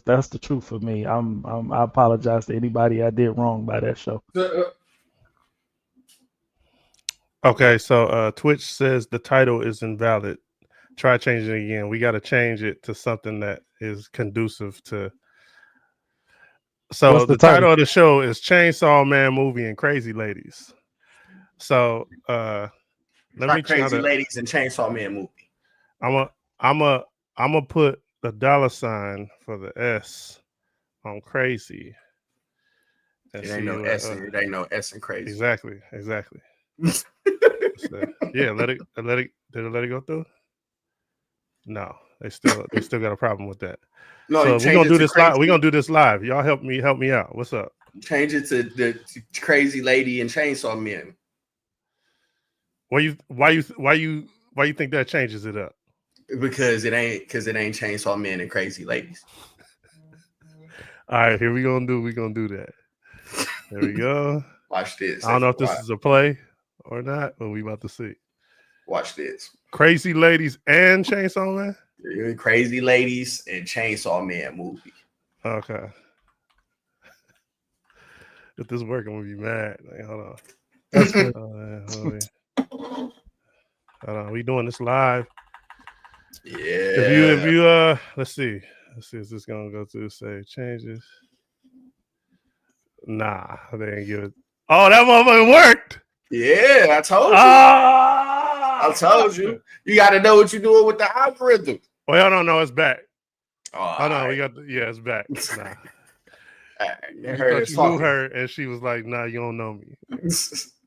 that's the truth for me. I apologize to anybody I did wrong by that show. Okay, so Twitch says the title is invalid. Try changing it again. We got to change it to something that is conducive to. So What's the the title? title of the show is Chainsaw Man Movie and Crazy Ladies. So let me try Crazy to. Ladies and Chainsaw Man movie. I'm a put the $sign for the S on crazy. It ain't no S. It ain't no S in crazy. Exactly. So, yeah, let it. Did it let it go through? No, they still got a problem with that. No, so we're gonna do this crazy. live. We're gonna do this live. Y'all help me out. What's up? Change it to Crazy Lady and Chainsaw Man. Why you think that changes it up? Because it ain't Chainsaw Man and Crazy Ladies. All right, here we're gonna do that. There we go. Watch this. I don't know if this is a play or not, but we about to see. Watch this. Crazy Ladies and Chainsaw Man? Crazy Ladies and Chainsaw Man movie. Okay. If this working, I'm gonna be mad. Like, hold on. That's good. Hold on. We doing this live. Yeah. If you let's see. Is this gonna go through save changes? Nah, they didn't give it. Oh, that motherfucker worked. Yeah, I told you. I told you. You got to know what you're doing with the algorithm. Well, I don't know. It's back. Oh no, we got it's back. Nah. They heard us talking. Knew her, and she was like, "Nah, you don't know me."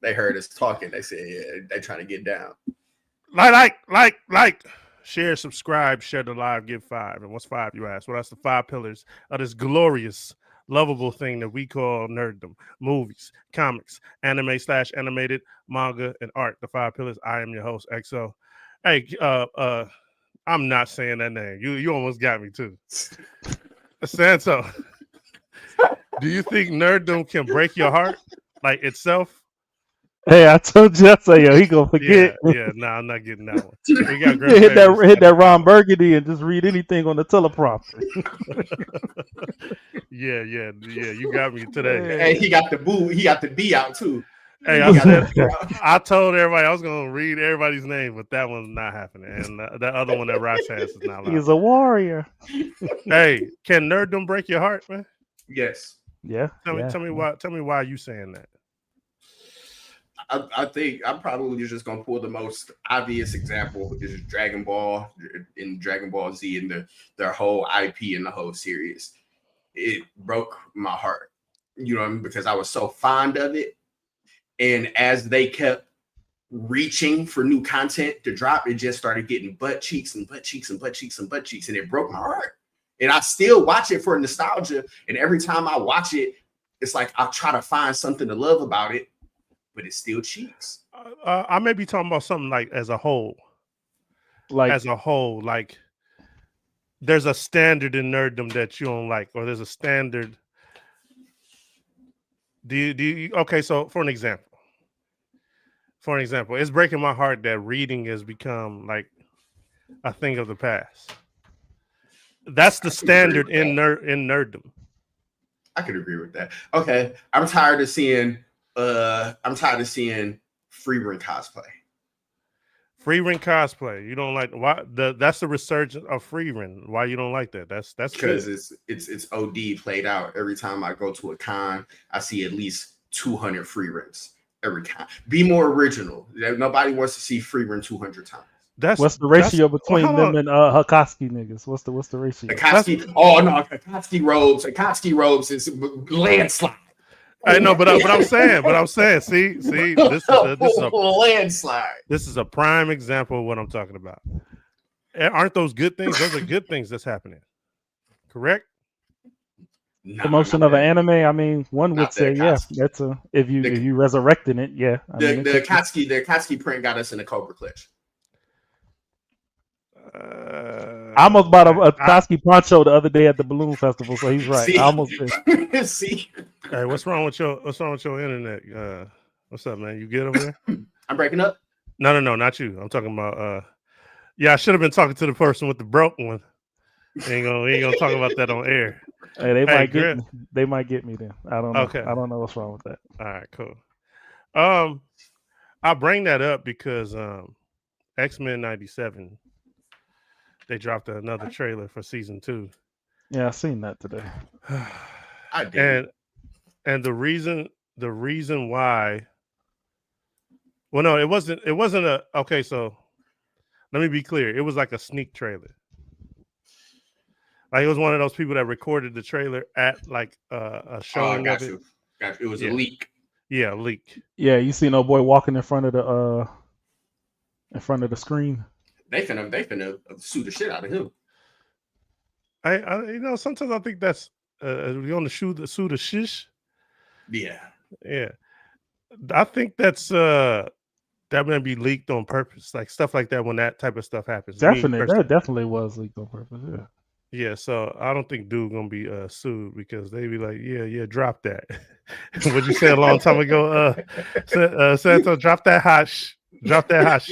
They heard us talking. They said, "Yeah, they trying to get down." Like. Share, subscribe, share the live, give 5. And what's 5, you ask? Well, that's the 5 pillars of this glorious, lovable thing that we call nerddom. Movies, comics, anime/animated, manga, and art. The 5 pillars. I am your host, XO. Hey, I'm not saying that name. You almost got me too. Santo, do you think nerddom can break your heart like itself? Hey, I told you, I say, yo, he gonna forget. Yeah, no, I'm not getting that one. We got hit that Ron Burgundy and just read anything on the teleprompter. yeah, you got me today. Hey, he got the boo. He got the B out too. Hey, I told everybody I was gonna read everybody's name, but that one's not happening. And that other one that Rox has is not. He's a warrior. Hey, can nerddom break your heart, man? Yes. Yeah. Tell me why. Tell me why you saying that. I think I'm probably just gonna pull the most obvious example is Dragon Ball and Dragon Ball Z and their whole IP and the whole series. It broke my heart, you know, because I was so fond of it, and as they kept reaching for new content to drop, it just started getting butt cheeks, and it broke my heart. And I still watch it for nostalgia, and every time I watch it, it's like I try to find something to love about it. But it still cheeks. I may be talking about something like as a whole. Like there's a standard in nerddom that you don't like, or there's a standard. Do you okay? So for an example, it's breaking my heart that reading has become like a thing of the past. That's the standard in nerddom. I could agree with that. Okay, I'm tired of seeing Freeburn cosplay. Freeburn cosplay. You don't like why? That's the resurgence of Freeburn. Why you don't like that? That's because it's OD played out. Every time I go to a con, I see at least 200 Freeburns every con. Be more original. Nobody wants to see Freeburn 200 times. What's the ratio between them and Hakoski niggas? What's the ratio? Hakoski robes is landslide. I know, but I'm saying, see, this is a landslide. This is a prime example of what I'm talking about. Aren't those good things? Those are good things that's happening. Correct? Promotion of an anime. I mean, one would say, yeah, that's if you resurrecting it, yeah. The Akatsuki print got us in the Cobra Clutch. I almost bought a Akatsuki poncho the other day at the Balloon Festival, so he's right. I almost did. See. Hey, what's wrong with your internet? What's up, man? You good over there? I'm breaking up. No, not you. I'm talking about. Yeah, I should have been talking to the person with the broke one. Ain't gonna talk about that on air. Hey, they Hey, might get Grant. me. They might get me then. I don't know. Okay. I don't know what's wrong with that. All right, cool. I bring that up because X-Men 97, they dropped another trailer for season 2. Yeah, I seen that today. I did. And the reason why, well, no, it wasn't a, okay, so let me be clear. It was like a sneak trailer. Like it was one of those people that recorded the trailer at like a showing of it. Got you. It was a leak. Yeah, leak. Yeah, you see no boy walking in front of the screen. They finna sue the shit out of him. I sometimes I think that's we on the sue the shish. Yeah. I think that's that may be leaked on purpose, like stuff like that when that type of stuff happens. Definitely, that definitely was leaked on purpose. Yeah. Yeah, so I don't think dude gonna be sued because they be like, yeah, drop that. What you said a long time ago, Santo, drop that hash. Drop that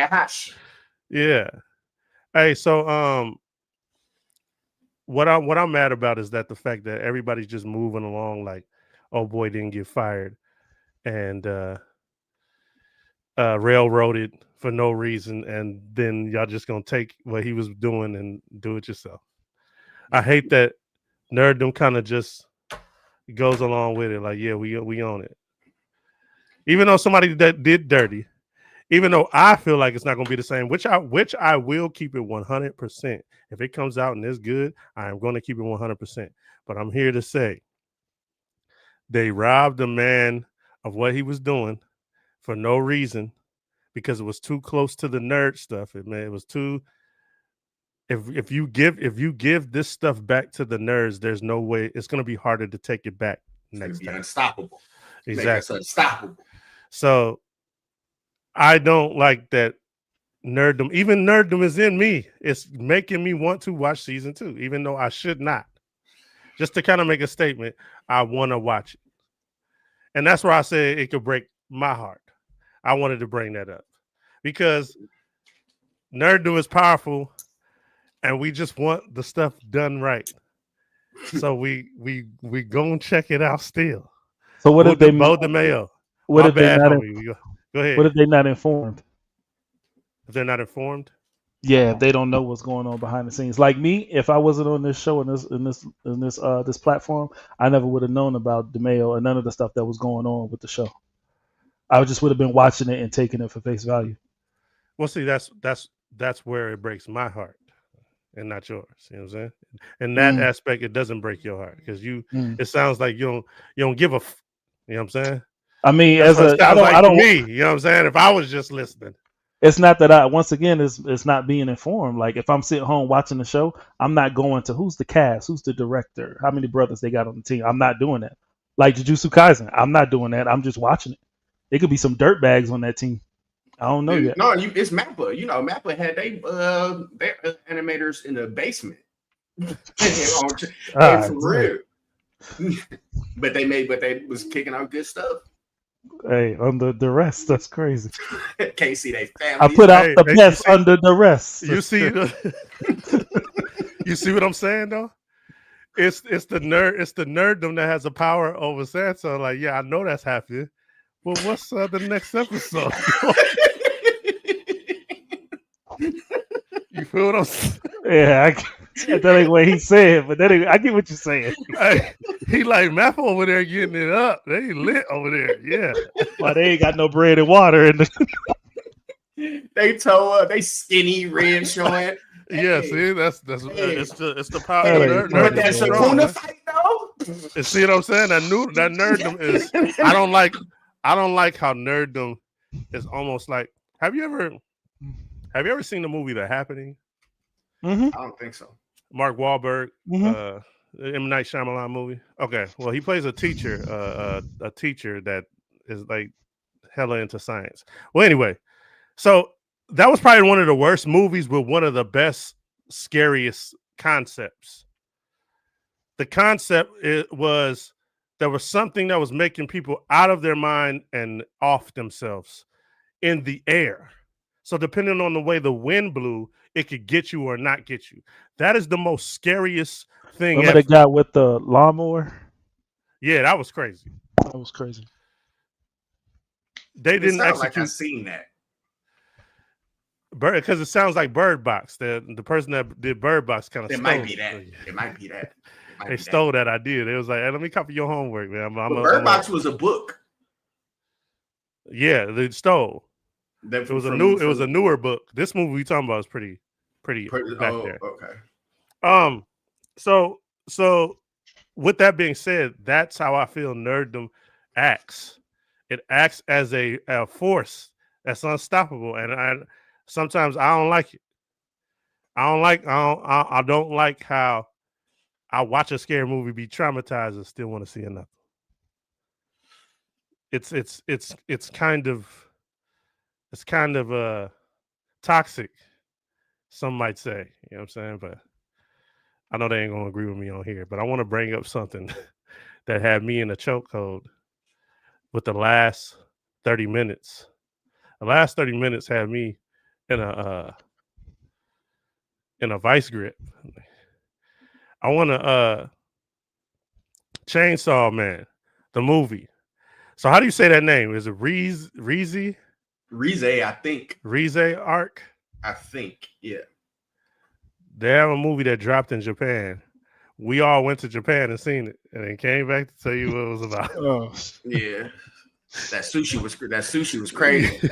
hash. Yeah. Hey, so what I'm mad about is that the fact that everybody's just moving along like, oh boy didn't get fired, and railroaded for no reason, and then y'all just gonna take what he was doing and do it yourself. I hate that nerddom kind of just goes along with it. Like, yeah, we own it. Even though somebody that did dirty, even though I feel like it's not going to be the same, which I will keep it 100%. If it comes out and it's good, I am going to keep it 100%. But I'm here to say they robbed a man of what he was doing for no reason because it was too close to the nerd stuff. It was too. If you give this stuff back to the nerds, there's no way it's going to be harder to take it back next time. Unstoppable. Exactly. Unstoppable. So I don't like that nerddom. Even nerddom is in me. It's making me want to watch season 2, even though I should not. Just to kind of make a statement, I want to watch it. And that's why I said it could break my heart. I wanted to bring that up because nerddom is powerful. And we just want the stuff done right, so we gonna check it out still. So what if they both the mayo? What if bad, they not? Go ahead. What if they're not informed? If they're not informed, yeah, they don't know what's going on behind the scenes. Like me, if I wasn't on this show and this platform, I never would have known about DeMayo and none of the stuff that was going on with the show. I just would have been watching it and taking it for face value. Well, see, that's where it breaks my heart. And not yours, you know what I'm saying? In that aspect, it doesn't break your heart because it sounds like you don't give a, you know what I'm saying? I mean, I don't me, you know what I'm saying? If I was just listening, it's not that it's not being informed. Like if I'm sitting home watching the show, I'm not going to who's the cast, who's the director, how many brothers they got on the team. I'm not doing that. Like Jujutsu Kaisen, I'm not doing that. I'm just watching it. It could be some dirtbags on that team. I don't know yet. No, it's Mappa. You know, Mappa had their animators in the basement. For real. but they was kicking out good stuff. Hey, under duress, that's crazy. Can't see they family. I put out the best under duress. You see, you see what I'm saying though? It's the nerddom that has the power over Sansa. Like, yeah, I know that's happening. Well, what's the next episode? You feel what I'm saying? Yeah, that ain't what he said, but I get what you're saying. Hey, he like Map over there getting it up. They lit over there, yeah. Well, they ain't got no bread and water in the. They skinny red showing. Yeah, see, that's it's the power. But that Shakuna fight though. And see what I'm saying? That nerddom is. I don't like how nerddom is almost like. Have you ever seen the movie The Happening? Mm-hmm. I don't think so. Mark Wahlberg, M. Night Shyamalan movie. Okay, well, he plays a teacher that is like hella into science. Well, anyway, so that was probably one of the worst movies, but one of the best, scariest concepts. The concept was there was something that was making people out of their mind and off themselves in the air. So depending on the way the wind blew, it could get you or not get you. That is the most scariest thing Remember ever. the guy with the lawnmower? Yeah, that was crazy. That was crazy. They It didn't sounds like I've execute seen that. because it sounds like Bird Box. The person that did Bird Box kind of It stole. might be that. It might be that. They stole that idea. They was like, "Hey, let me copy your homework, man." Bird Box was a book. Yeah, they stole. It was a newer book. This movie we talking about is pretty back there. Okay. So with that being said, that's how I feel nerddom acts. It acts as a force that's unstoppable, and sometimes I don't like it. I don't like how I watch a scary movie, be traumatized, and still want to see another. It's kind of toxic, some might say. You know what I'm saying? But I know they ain't gonna agree with me on here. But I want to bring up something that had me in a chokehold with the last 30 minutes. The last 30 minutes had me in a vice grip. I want to Chainsaw Man, the movie. So how do you say that name? Is it Reze? Reze, I think. Reze Arc? I think, yeah. They have a movie that dropped in Japan. We all went to Japan and seen it, and then came back to tell you what it was about. Oh, yeah. That sushi was crazy.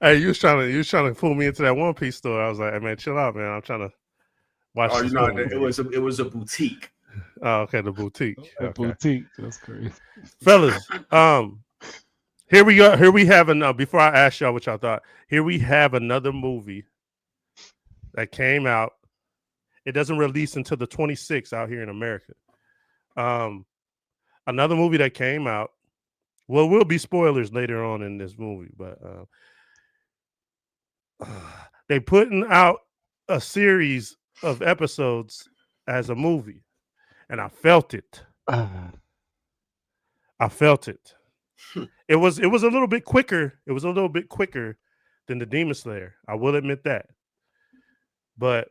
Hey, you was trying to pull me into that One Piece store. I was like, hey, man, chill out, man. I'm trying to watch. Oh, you know, it was a boutique. Oh, okay, the boutique. Boutique. That's crazy, fellas. Here we go. Here we have another. Before I ask y'all what y'all thought, here we have another movie that came out. It doesn't release until the 26th out here in America. Another movie that came out. Well, will be spoilers later on in this movie, but they putting out a series of episodes as a movie, and I felt it. I felt it. It was a little bit quicker. It was a little bit quicker than the Demon Slayer. I will admit that. But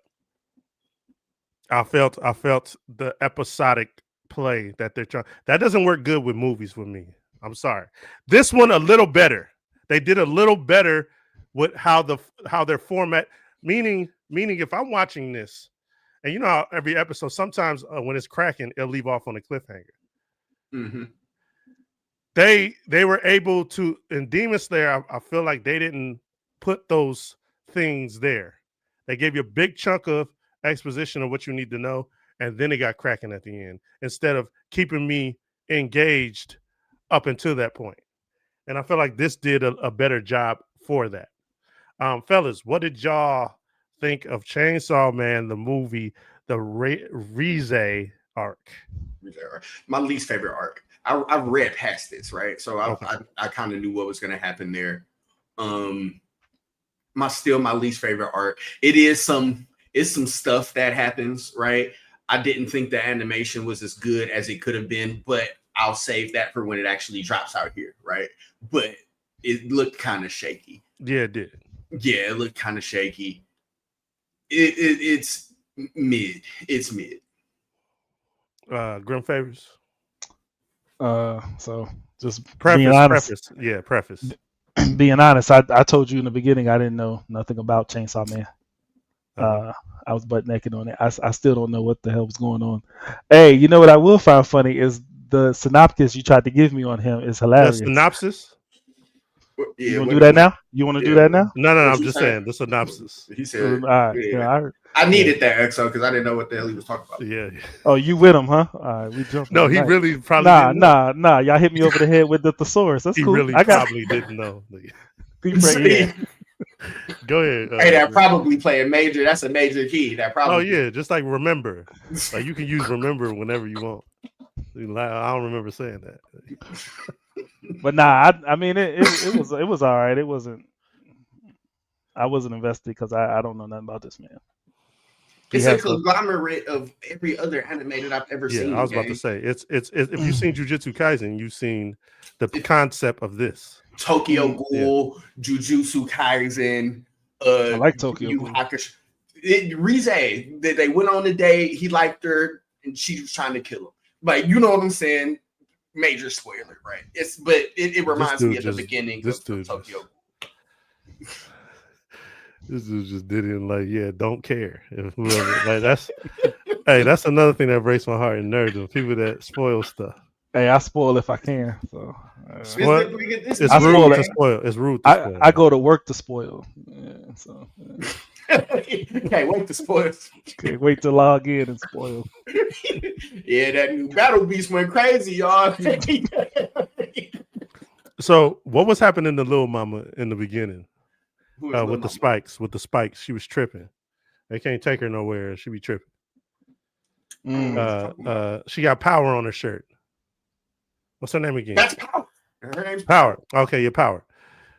I felt the episodic play that they're trying. That doesn't work good with movies with me. I'm sorry. This one a little better. They did a little better with how their format. Meaning if I'm watching this, and you know how every episode sometimes when it's cracking, it'll leave off on a cliffhanger. Mm-hmm. They were able to in Demon Slayer. I feel like they didn't put those things there. They gave you a big chunk of exposition of what you need to know, and then it got cracking at the end instead of keeping me engaged up until that point. And I feel like this did a better job for that. Fellas, what did y'all think of Chainsaw Man, the movie, the Reze arc? My least favorite arc. I read past this, right? So Okay. I kind of knew what was going to happen there. My least favorite arc. It's some stuff that happens, right? I didn't think the animation was as good as it could have been, but I'll save that for when it actually drops out here, right? But it looked kind of shaky. Yeah, it did. Yeah, it looked kind of shaky. It's mid. It's mid. Grim Favors. So just preface, being honest. Preface. Being honest, I told you in the beginning I didn't know nothing about Chainsaw Man. I was butt naked on it. I still don't know what the hell was going on. Hey, you know what I will find funny is the synopsis you tried to give me on him is hilarious. The synopsis? You want to do that now? You want to do that now? No, I'm just saying the synopsis. He said, I needed that EXO because I didn't know what the hell he was talking about. Yeah. Oh, you with him, huh? All right, we jumped. No, he really probably nah. Y'all hit me over the head with the thesaurus. That's cool. He really probably didn't know. Go ahead. Hey, that probably play a major. That's a major key. That probably. Oh yeah, just like remember. Like you can use remember whenever you want. I don't remember saying that. But nah, I mean it was all right. It wasn't. I wasn't invested because I don't know nothing about this man. It's a conglomerate of every other animated I've ever seen. Yeah, I was about to say it's if you've seen Jujutsu Kaisen, you've seen the concept of this. Tokyo Ghoul, Jujutsu Kaisen, I like Tokyo Yu Ghoul. Hakusho. Reze, they went on a date. He liked her, and she was trying to kill him. Like, you know what I'm saying? Major spoiler, right? It reminds me at the beginning of Tokyo. This dude just did it like, yeah, don't care. Like that's hey, that's another thing that breaks my heart in nerddom. People that spoil stuff. Hey, I spoil if I can. So It's I rude spoil to it. spoil. It's rude to spoil. I go to work to spoil. Yeah, so can't wait to spoil. Can't wait to log in and spoil. Yeah, that new Battle Beast went crazy, y'all. So, what was happening to Lil Mama in the beginning? With the spikes, she was tripping. They can't take her nowhere. She be tripping. She got power on her shirt. What's her name again? That's Power. Her name's Power. Okay, your Power.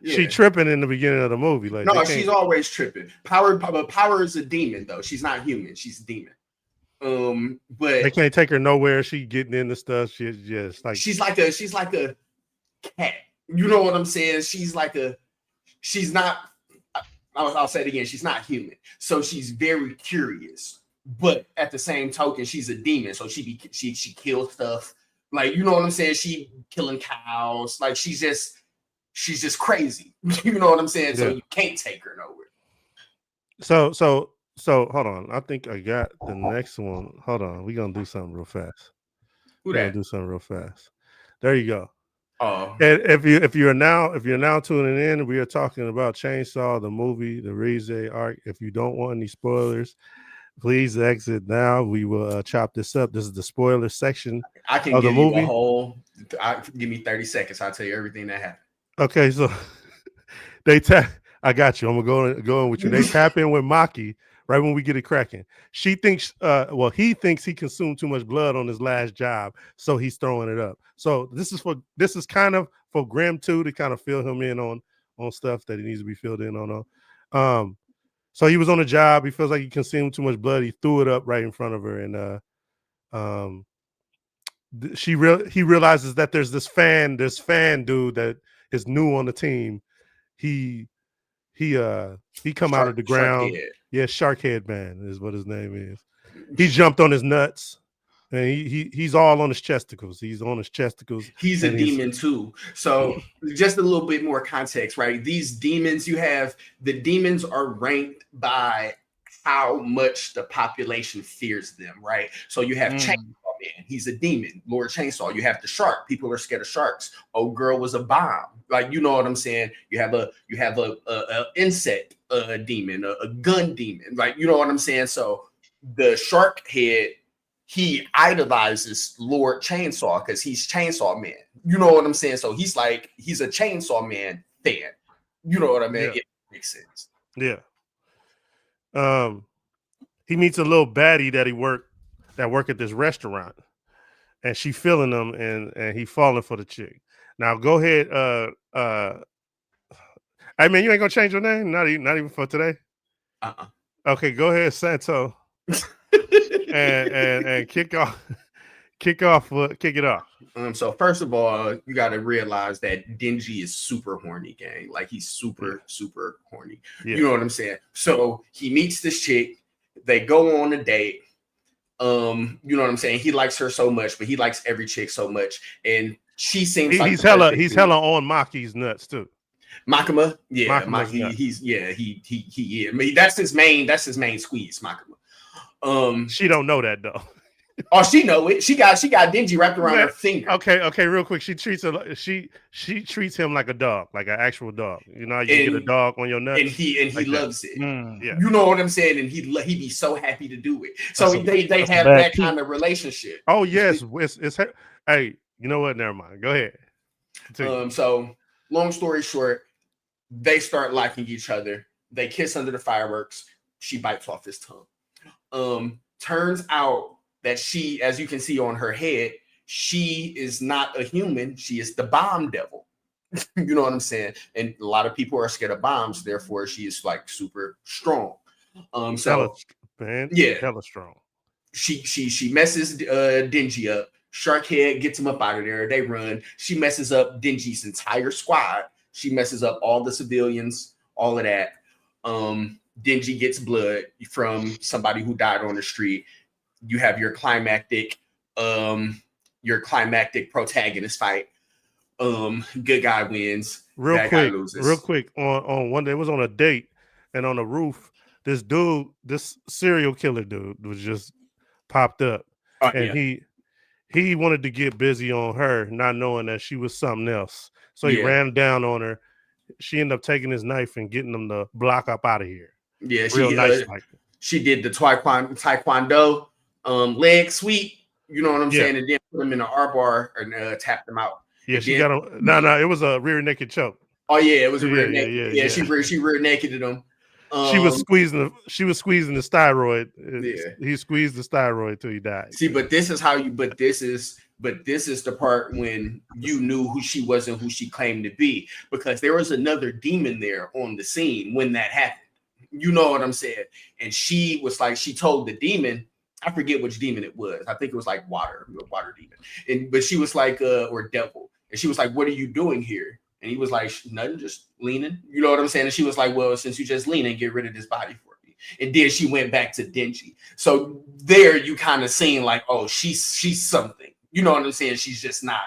Yeah. She tripping in the beginning of the movie. Like, no, she's always tripping. Power is a demon, though. She's not human. She's a demon. But they can't take her nowhere. She getting into stuff. She's just like she's like a cat. You know what I'm saying? She's not. I'll say it again. She's not human, so she's very curious. But at the same token, she's a demon, so she kills stuff. Like, you know what I'm saying? She killing cows. Like, she's just crazy. You know what I'm saying? So you can't take her nowhere. So hold on. I think I got the next one. Hold on. We're gonna do something real fast. Do something real fast. There you go. Oh. And if you're now tuning in, we are talking about Chainsaw, the movie, the Reze arc. If you don't want any spoilers, please exit now. We will chop this up. This is the spoiler section. I can of give the movie. You a whole. Give me 30 seconds. I'll tell you everything that happened. Okay, so I got you. I'm gonna go in with you. They tap in with Maki right when we get it cracking. She thinks, he thinks he consumed too much blood on his last job, so he's throwing it up. So this is kind of for Grimm too, to kind of fill him in on stuff that he needs to be filled in on. So he was on a job. He feels like he consumed too much blood. He threw it up right in front of her, and he realizes that there's this fan dude that is new on the team. He come out of the ground. Yeah, Sharkhead Man is what his name is. He jumped on his nuts, and he's all on his chesticles. He's on his chesticles. He's a demon too. So just a little bit more context, right? These demons the demons are ranked by how much the population fears them, right? So you have Chainsaw Man. He's a demon, Lord Chainsaw. You have the shark. People are scared of sharks. Old girl was a bomb. Like, you know what I'm saying? You have a insect demon, a gun demon. Like, you know what I'm saying? So the shark head, he idolizes Lord Chainsaw because he's Chainsaw Man. You know what I'm saying? So he's a Chainsaw Man fan. You know what I mean? Yeah. It makes sense. Yeah. He meets a little baddie that work at this restaurant, and she feeling him, and he falling for the chick. Now go ahead. Hey man, you ain't gonna change your name? Not even for today. Okay, go ahead, Santo, and kick it off. So first of all, you got to realize that Denji is super horny, gang. Like, he's super horny. Yeah. You know what I'm saying? So he meets this chick. They go on a date. You know what I'm saying? He likes her so much, but he likes every chick so much, and she seems like he's hella on Maki's nuts too. Makima, yeah, Maki, he I mean, that's his main squeeze, Makima. She don't know that though. Oh, she know it. She got Denji wrapped around her finger. Okay, real quick. She treats him like a dog, like an actual dog. You know, you get a dog on your nuts, and he like loves it. Yeah. You know what I'm saying? And he be so happy to do it. So they have that kind of relationship. Oh yes, it's hey, you know what? Never mind. Go ahead. Continue. So long story short, they start liking each other. They kiss under the fireworks. She bites off his tongue. Turns out that she, as you can see on her head, she is not a human. She is the bomb devil. You know what I'm saying? And a lot of people are scared of bombs. Therefore, she is like super strong. Hella strong. She messes Denji up. Sharkhead gets him up out of there. They run. She messes up Denji's entire squad. She messes up all the civilians, all of that. Denji gets blood from somebody who died on the street. You have your climactic protagonist fight. Good guy wins. Real Bad guy quick, loses. on one day, it was on a date, and on the roof, this serial killer dude was just popped up, and Yeah. he wanted to get busy on her, not knowing that she was something else. So he Yeah. ran down on her. She ended up taking his knife and getting him to block up out of here. Yeah, Real nice. She did the taekwondo leg sweep. You know what I'm saying? And then put him in an R-bar and tapped him out. Yeah, she got him. No, it was a rear naked choke. Oh yeah, it was a rear naked. Yeah, she rear naked him. She was squeezing the steroid. Yeah. He squeezed the steroid till he died. See, but this is the part when you knew who she was and who she claimed to be, because there was another demon there on the scene when that happened. You know what I'm saying? And she was like, she told the demon, I forget which demon it was. I think it was like water demon. But she was like, or devil. And she was like, what are you doing here? And he was like, nothing, just leaning. You know what I'm saying? And she was like, well, since you just leaning, get rid of this body for me. And then she went back to Denji. So there you kind of seen like, oh, she's something. You know what I'm saying? She's just not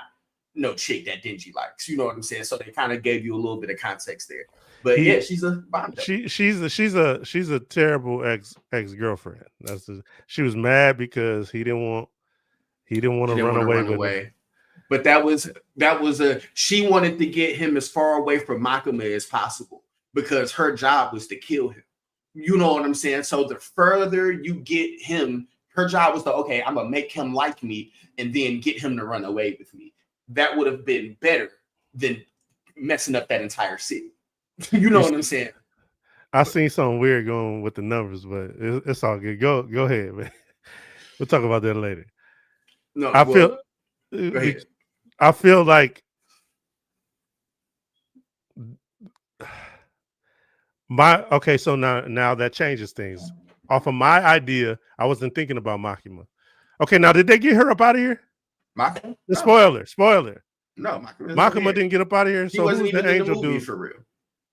no chick that Denji likes. You know what I'm saying? So they kind of gave you a little bit of context there. But yeah, she's a bomb. She's a terrible ex-girlfriend. She was mad because he didn't want to run away with her. But she wanted to get him as far away from Makima as possible because her job was to kill him. You know what I'm saying? So the further you get him, her job was to, okay, I'm gonna make him like me and then get him to run away with me. That would have been better than messing up that entire city. You know what I'm saying? I seen something weird going with the numbers, but it's all good. Go ahead, man. We'll talk about that later. No, I feel like so now that changes things. Off of my idea, I wasn't thinking about Makima. Okay, now did they get her up out of here? Makima? No. Spoiler. No, Makima didn't get up out of here. He wasn't even in the movie for real.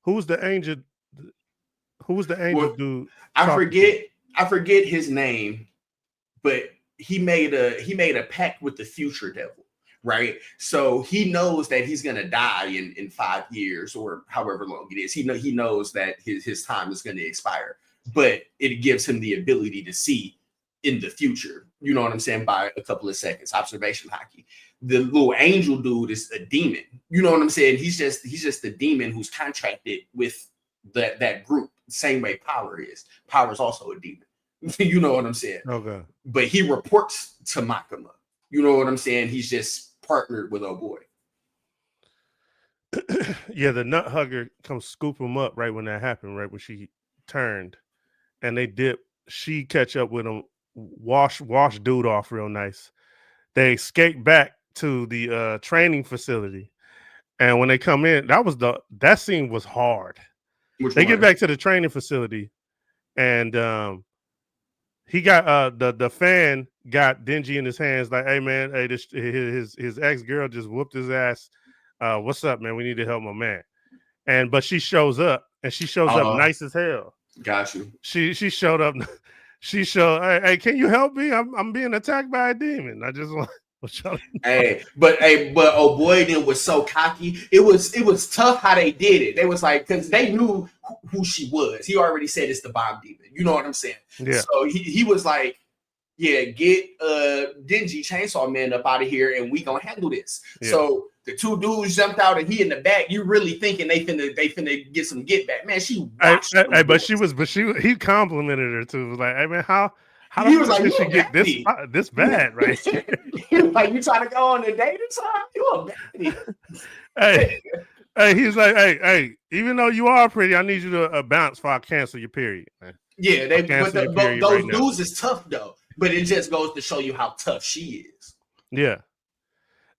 Who's the angel? Dude? I forget his name, but he made a pact with the future devil, right? So he knows that he's gonna die in 5 years or however long it is. He knows that his time is gonna expire, but it gives him the ability to see in the future. You know what I'm saying? By a couple of seconds, observation hockey. The little angel dude is a demon. You know what I'm saying? He's just a demon who's contracted with that group. Same way Power is. Power is also a demon. You know what I'm saying? Okay. But he reports to Makima. You know what I'm saying? He's just partnered with old boy. Yeah, the nut hugger comes scoop him up right when that happened, right when she turned, and she catch up with him, wash dude off real nice. They escape back to the training facility, and when they come in, that scene was hard. They get back to the training facility, and he got the fan got Denji in his hands, like, hey man, hey, his ex-girl just whooped his ass. What's up, man? We need to help my man. But she shows up, and she shows up nice as hell. Got you. She showed up. She showed, hey, can you help me? I'm being attacked by a demon. I just want. But oh boy, then was so cocky. It was tough how they did it. They was like, because they knew who she was. He already said it's the bomb demon. You know what I'm saying? Yeah. So he was like, yeah, get Denji Chainsaw Man up out of here, and we gonna handle this. Yeah. So the two dudes jumped out, and he in the back. You really thinking they finna get some get back? Man, she watched. He complimented her too. Was like, hey man, how he was like, did she get this bad, right? He was like, you trying to go on a date or something? You a baddie. Hey, he's like, hey, even though you are pretty, I need you to bounce before I cancel your period, man. Yeah, those dudes is tough though. But it just goes to show you how tough she is. Yeah.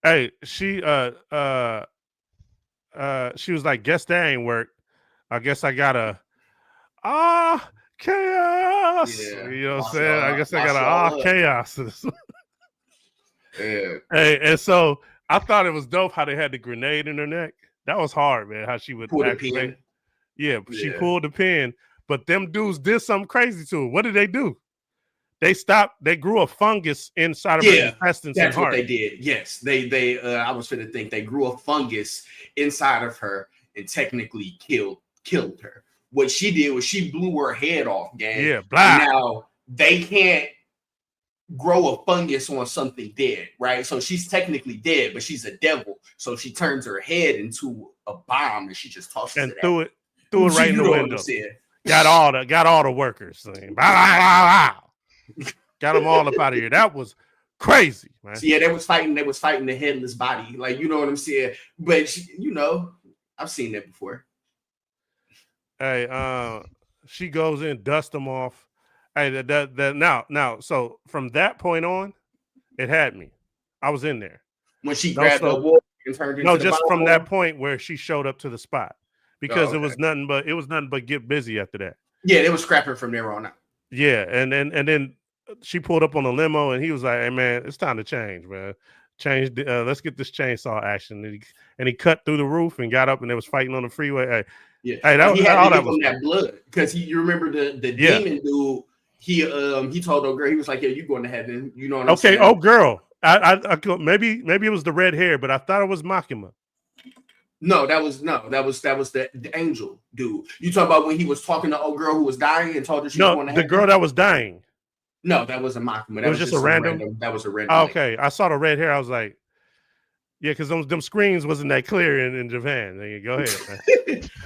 Hey, she was like, guess that ain't work. I guess I gotta chaos. Yeah. You know what I'm saying? I guess I gotta chaos. Yeah. Hey, and so I thought it was dope how they had the grenade in her neck. That was hard, man. How she would pull the pin. Yeah, she pulled the pin, But them dudes did something crazy to her. What did they do? They grew a fungus inside of her intestines and heart. That's what they did. Yes, they. I was finna think they grew a fungus inside of her and technically killed her. What she did was she blew her head off, gang. Yeah, blah. Now they can't grow a fungus on something dead, right? So she's technically dead, but she's a devil. So she turns her head into a bomb and she just tosses it threw it right in the window. Got all the workers. Got them all up out of here. That was crazy, man. So yeah, they was fighting the headless body. Like, you know what I'm saying? But I've seen that before. Hey, she goes in, dust them off. Hey, now. So from that point on, it had me. I was in there when she grabbed the wall and turned into just from that point where she showed up to the spot, because it was nothing but get busy after that. Yeah, they was scrapping from there on out. Yeah, and then she pulled up on the limo, and he was like, "Hey man, it's time to change, man. Let's get this chainsaw action." And he cut through the roof and got up, and they was fighting on the freeway. Hey, yeah, hey, he had to give him that blood because you remember the demon dude. He told old girl, he was like, "Yeah, you going to heaven." You know what I'm saying? Okay, oh girl, I maybe it was the red hair, but I thought it was Makima. No, that was the angel dude. You talk about when he was talking to old girl who was dying and told her she was going to heaven? The girl that was dying. No, that wasn't Makima. That was just a random. That was a random. Okay, I saw the red hair. I was like, yeah, because them screens wasn't that clear in Japan. Go ahead. Man.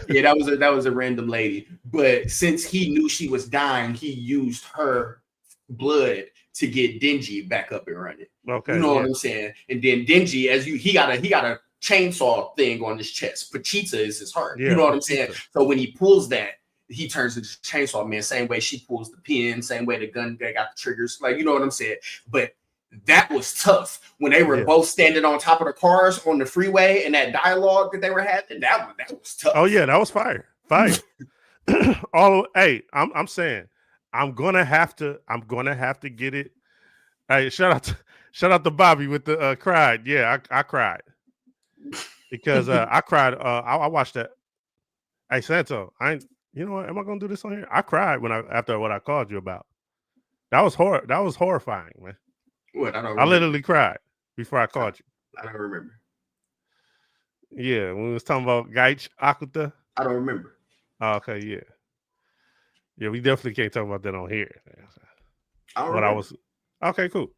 Yeah, that was a random lady. But since he knew she was dying, he used her blood to get Denji back up and running. Okay, you know what I'm saying? And then Denji, he got a chainsaw thing on his chest. Pachita is his heart. Yeah, you know what I'm saying? So when he pulls that, he turns into chainsaw man. Same way she pulls the pin, same way the gun they got the triggers. Like, you know what I'm saying? But that was tough when they were both standing on top of the cars on the freeway, and that dialogue that they were having. That was tough. Oh yeah, that was fire. I'm saying I'm gonna have to get it. Hey, shout out to Bobby with the cried. Yeah, I cried because I cried. I watched that. Hey Santo, you know what? Am I gonna do this on here? I cried after what I called you about. That was horrifying, man. What? I literally cried before I called you. I don't remember. Yeah, when we was talking about Gaich Akuta. I don't remember. Oh, okay, yeah. Yeah, we definitely can't talk about that on here. Okay, cool.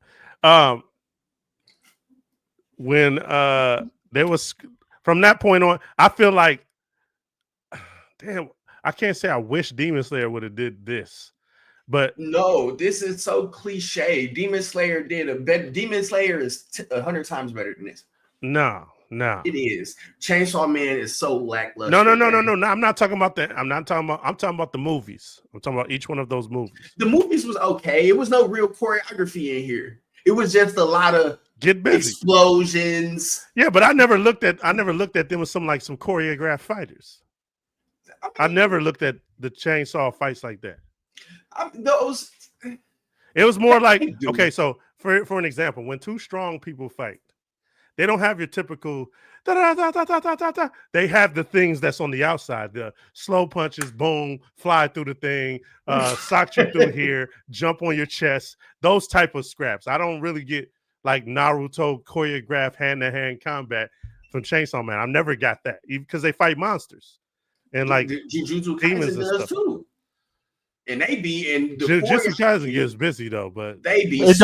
When there was from that point on, I feel like damn, I can't say I wish Demon Slayer would have did this. But no, this is so cliche. Demon Slayer Demon Slayer is 100 times better than this. No. It is. Chainsaw Man is so lackluster. No. I'm not talking about that. I'm talking about the movies. I'm talking about each one of those movies. The movies was okay. It was no real choreography in here. It was just a lot of explosions. Yeah, but I never looked at them as some choreographed fighters. I never looked at the chainsaw fights like that. It was more like, okay, so for an example, when two strong people fight, they don't have your typical da-da-da-da-da-da-da. They have the things that's on the outside, the slow punches, boom, fly through the thing, sock you through here, jump on your chest, those type of scraps. I don't really get like Naruto choreographed hand-to-hand combat from Chainsaw Man. I never got that, even because they fight monsters and like Jujutsu demons and stuff. Too. And they be in the Jujutsu Kaisen gets busy though, but they be it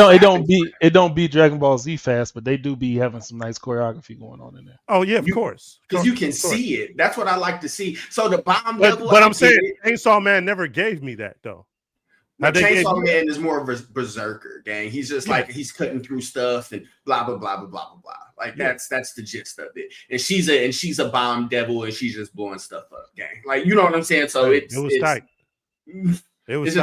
don't be Dragon Ball Z fast, but they do be having some nice choreography going on in there. Oh yeah, of course, because you can see it. That's what I like to see. So the bomb level, but I'm saying Chainsaw Man never gave me that though. Chainsaw Man is more of a berserker, gang. He's just like he's cutting through stuff and blah blah blah blah blah blah blah. Like that's the gist of it. And she's a bomb devil and she's just blowing stuff up, gang. Like, you know what I'm saying? So it was tight. It's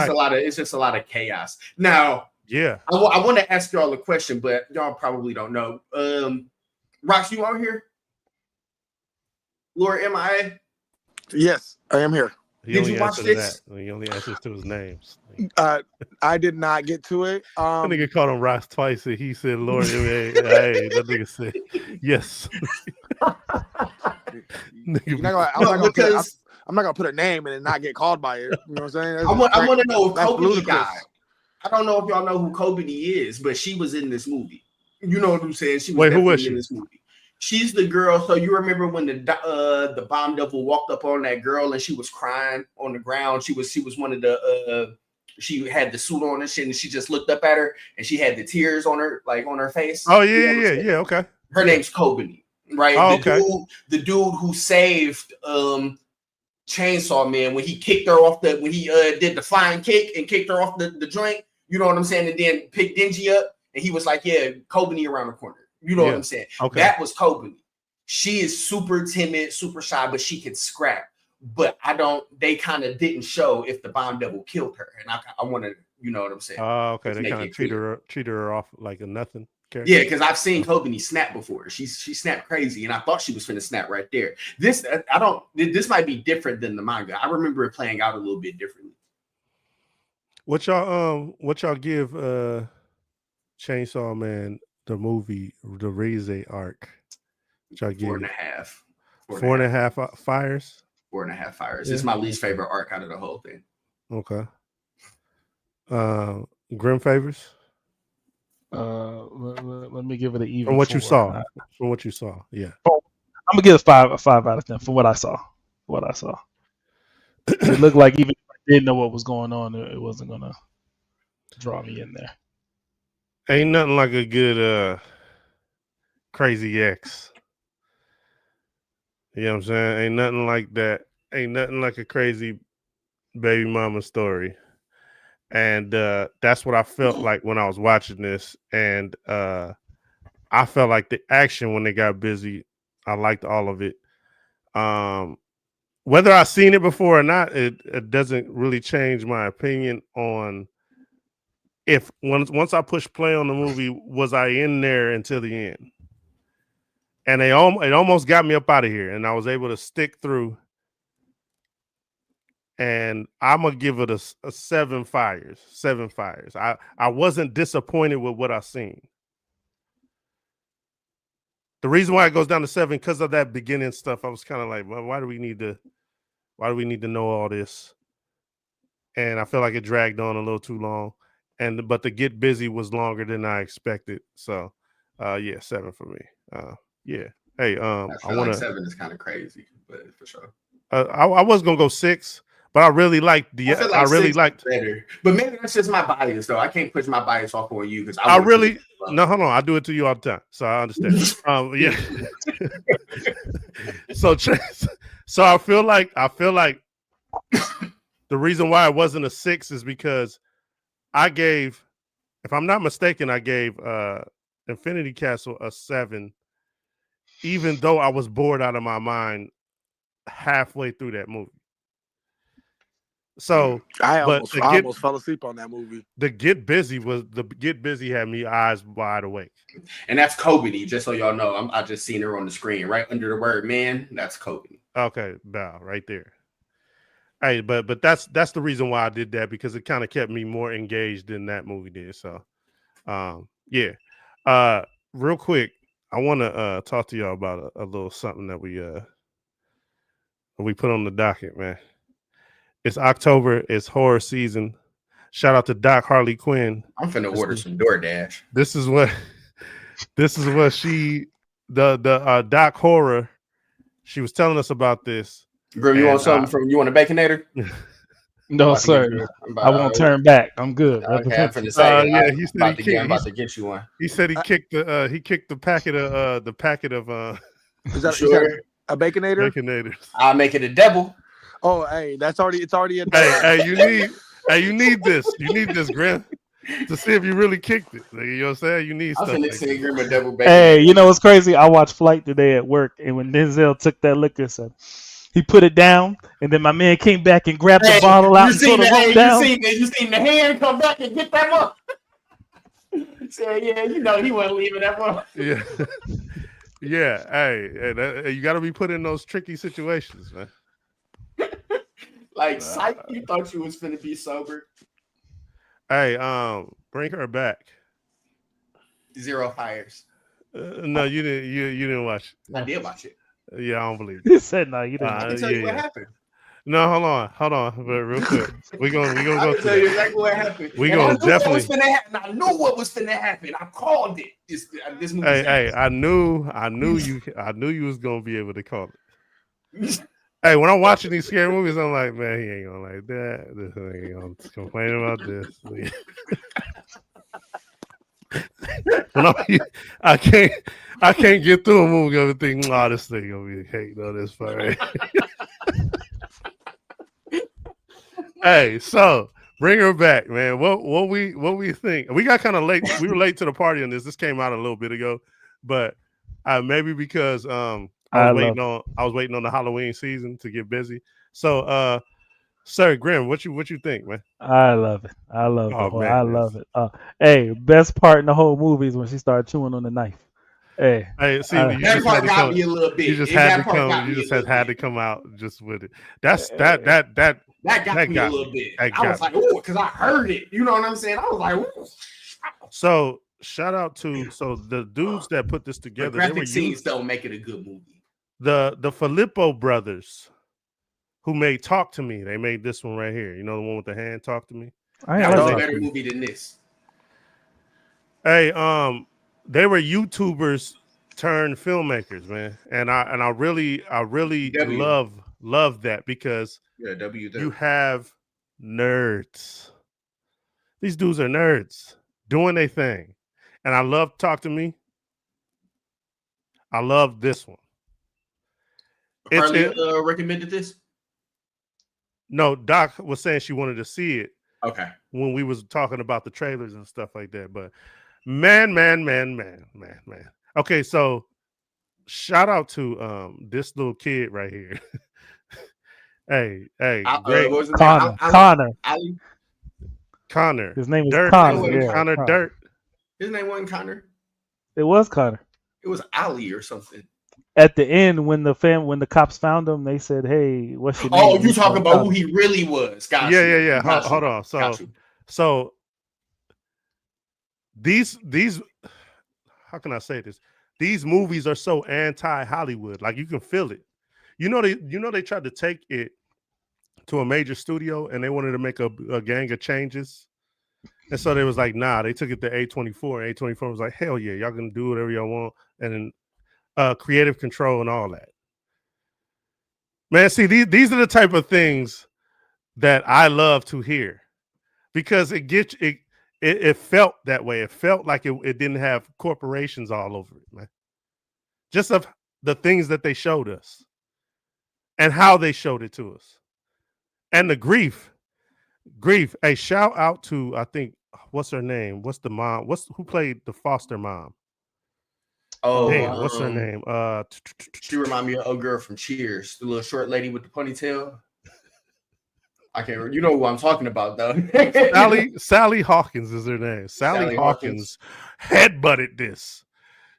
just a lot of chaos. Now, yeah, I want to ask y'all a question, but y'all probably don't know. Rox, you on here? Lord MIA? Yes, I am here. Did you watch this? He only answers to his names. I did not get to it. That nigga called him Rox twice, and he said, "Lord, hey, that nigga said yes." I'm not gonna put a name and not get called by it. You know what I'm saying? I want to know if that's Kobe ludicrous. died. I don't know if y'all know who Kobe is, but she was in this movie. You know what I'm saying? She was Wait, who definitely was she? in this movie. She's the girl. So you remember when the bomb devil walked up on that girl and she was crying on the ground? She was one of the she had the suit on and shit, and she just looked up at her and she had the tears on her face. Oh yeah. Okay. Her name's Kobe, right? Oh, the dude who saved Chainsaw Man when he kicked her off when he did the flying kick and kicked her off the joint. You know what I'm saying? And then picked Dingy up, and he was like, "Yeah, Kobe around the corner." You know what I'm saying? Okay. That was Kobe. She is super timid, super shy, but she can scrap. But they kind of didn't show if the bomb devil killed her, and I want to, you know what I'm saying? Oh, okay. They kind of treated her off like a nothing character. Yeah, because I've seen Kobe snap before. She snapped crazy, and I thought she was finna snap right there. This might be different than the manga. I remember it playing out a little bit differently. What y'all give Chainsaw Man the movie, the Reze arc? What y'all give 4.5. 4.5 fires. 4.5 fires. It's my least favorite arc out of the whole thing. Okay. Grim favors. Let me give it an even. From what you saw. From what you saw, yeah. I'm gonna give it a 5 out of 10 from what I saw. It looked like even if I didn't know what was going on, it wasn't gonna draw me in there. Ain't nothing like a good Crazy X. You know what I'm saying? Ain't nothing like that. Ain't nothing like a crazy baby mama story. And that's what I felt like when I was watching this. And I felt like the action when they got busy, I liked all of it. Whether I've seen it before or not, it doesn't really change my opinion on if once I push play on the movie, was I in there until the end? And it almost got me up out of here, and I was able to stick through. And I'm gonna give it a 7 fires. 7 fires. I wasn't disappointed with what I seen. The reason why it goes down to 7 because of that beginning stuff. I was kind of like, well, why do we need to know all this? And I feel like it dragged on a little too long. But the get busy was longer than I expected. So, yeah, 7 for me. Yeah. Hey, I feel like 7 is kind of crazy, but for sure. I was gonna go 6, but I really liked the. I really liked better, but maybe that's just my bias, though. I can't push my bias off on you because no, hold on. I do it to you all the time, so I understand. Yeah. So I feel like the reason why it wasn't a 6 is because I gave, if I'm not mistaken, I gave Infinity Castle a 7, even though I was bored out of my mind halfway through that movie. So I almost fell asleep on that movie. The Get Busy had me eyes wide awake. And that's Kobe, just so y'all know. I just seen her on the screen right under the word man. That's Kobe. Okay, bow right there. Hey, but that's the reason why I did that, because it kind of kept me more engaged than that movie did. So yeah. Real quick, I want to talk to y'all about a little something that we put on the docket, man. It's October. It's horror season. Shout out to Doc Harley Quinn. I'm finna order some DoorDash. This is what she, the Doc Horror, she was telling us about this. Bro, you want something you want a Baconator? No, sir. I won't turn back. I'm good. Okay, I'm finna say, yeah, I'm about to get you one. He said he kicked the packet of Is that a Baconator? Baconators. I'll make it a double. Oh, hey, it's already a hey, you need this. You need this, Graham, to see if you really kicked it. Like, you know what I'm saying? You need stuff. I'm like finna Grim a double Baconator. Hey, you know what's crazy? I watched Flight today at work, and when Denzel took that liquor, said he put it down, and then my man came back and grabbed the bottle out and sort of rolled down. You seen the hand come back and get that one? So yeah, you know he wasn't leaving that one. Yeah, yeah. Hey, you got to be put in those tricky situations, man. Like, psych, you thought you was finna be sober. Hey, bring her back. 0 fires. No, you didn't. You didn't watch it. I did watch it. Yeah, I don't believe it. He said, "No, you didn't." I can tell you what happened. No, hold on, but real quick. We gonna I go can to tell you that. exactly what happened. We And I gonna knew what was definitely. finna happen. I knew what was finna happen. I called it. This movie. Hey, I knew you was gonna be able to call it. Hey, when I'm watching these scary movies, I'm like, man, he ain't gonna like that. This ain't gonna complain about this. When I can't get through a movie of think, oh, this thing gonna be hating on this part. Right? Hey, so bring her back, man. What we think? We got kind of late. We were late to the party on this. This came out a little bit ago, but maybe because I was waiting on the Halloween season to get busy. So Sir Grim, what you think, man? I love it. I love the Oh whole. man, I love it. Hey, best part in the whole movie is when she started chewing on the knife. Hey, see, that part got me a little bit. You just had to come. You just had to come out just with it. That got me a little bit. I was like, oh, because I heard it. You know what I'm saying? I was like, ooh. So shout out to the dudes that put this together. The graphic scenes don't make it a good movie. The Filippo brothers, who made Talk to Me, they made this one right here. You know the one with the hand, Talk to Me. That was a better movie than this. Hey, they were YouTubers turned filmmakers, man, and I really love that because you have nerds. These dudes are nerds doing their thing, and I love Talk to Me. I love this one. Harley recommended this. No, Doc was saying she wanted to see it. Okay. When we was talking about the trailers and stuff like that, but man. Okay, so shout out to this little kid right here. hey, great. Connor. His name is Dirt. Connor. Connor Dirt. His name wasn't Connor. It was Connor. It was Ali or something. At the end, when the cops found him, they said, "Hey, what's your name?" Oh, you talking about who he really was? Gotcha. Yeah. Hold on. So these how can I say this? These movies are so anti-Hollywood. Like you can feel it. You know they tried to take it to a major studio and they wanted to make a gang of changes. And so they was like, nah, they took it to A24. And A24 was like, hell yeah, y'all can do whatever y'all want. And then creative control and all that. Man, see, these are the type of things that I love to hear because it felt that way. It felt like it didn't have corporations all over it, man. Just of the things that they showed us and how they showed it to us. And the grief. Hey, shout out to, I think, what's her name? What's the mom? Who played the foster mom? Oh, damn, what's her name? She remind me of a girl from Cheers, the little short lady with the ponytail. I can't remember. You know who I'm talking about, though. Sally Hawkins is her name. Sally Hawkins headbutted this.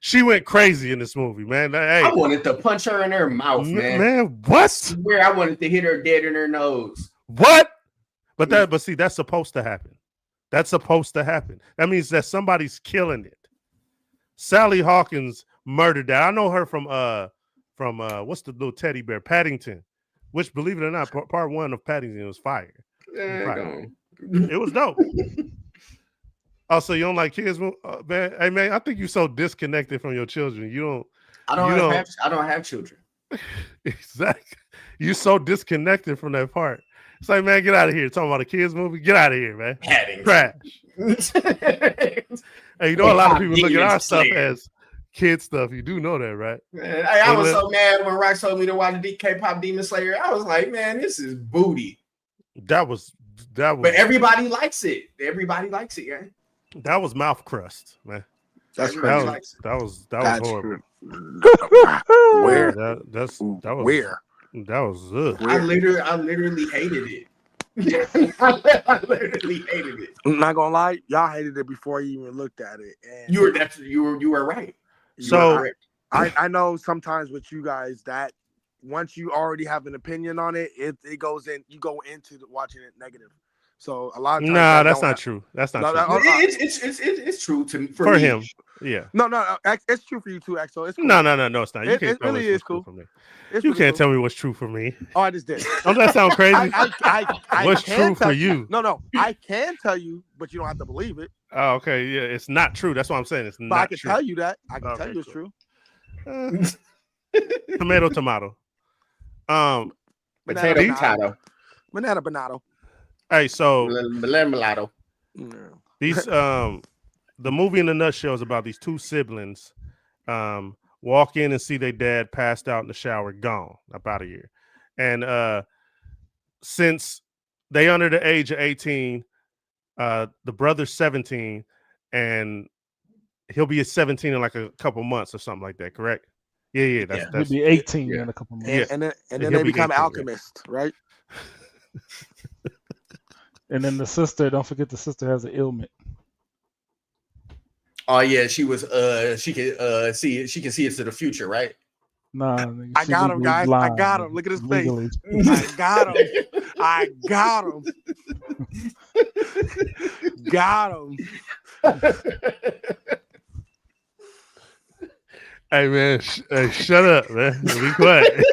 She went crazy in this movie, man. Hey, I wanted to punch her in her mouth, man. Man, what? I swear I wanted to hit her dead in her nose. What? But see, that's supposed to happen. That's supposed to happen. That means that somebody's killing it. Sally Hawkins murdered that. I know her from what's the little teddy bear, Paddington, which, believe it or not, part one of Paddington was fire. It was dope. Oh, so you don't like kids, man? Hey, man, I think you're so disconnected from your children. I don't have children. Exactly. You're so disconnected from that part. It's like, man, get out of here. Talking about a kids movie, get out of here, man. Trash. Hey, you know, a lot of people look at our stuff as kid stuff. You do know that, right? Man, I was so mad when Rock told me to watch K-pop Demon Slayer. I was like, man, this is booty. That was. But everybody likes it. Everybody likes it, yeah. That was mouth crust, man. That's crazy. That was horrible. Where? That was where? That was. Ugh. I literally hated it. I literally hated it. I'm not gonna lie, y'all hated it before you even looked at it. And you were right. So I know sometimes with you guys that once you already have an opinion on it, it goes in. You go into watching it negative. So a lot of times Nah, that's not true. That's not true. It's true for me. him. Yeah. No, it's true for you too, Axel. It's cool. No, it's not. You can't It tell me really is what's cool. true for me. It's You really can't cool. tell me what's true for me. Oh, I just did. Don't that sound crazy? I What's can true for you? No, I can tell you, but you don't have to believe it. Oh, okay. Yeah, it's not true. That's what I'm saying. It's But not I can true. tell you that. I can tell Okay, you it's cool. true. Tomato. Potato. Banana bonato. Hey, so Mulatto. these the movie in a nutshell is about these two siblings walk in and see their dad passed out in the shower, gone, up out of here. And since they under the age of 18, the brother's 17, and he'll be at 17 in like a couple months or something like that, correct? Yeah, that's He'll be 18 in a couple months. Yeah. And then He'll they be become 18, alchemists, right? And then the sister, don't forget the sister has an ailment. Oh yeah, she was she can see into the future, right? Nah, nigga, I she got him, legally guys. I blind, got him. nigga. Look at his Legally. face. I got him. I got him. Got him. Hey man, hey, shut up, man. Be quiet.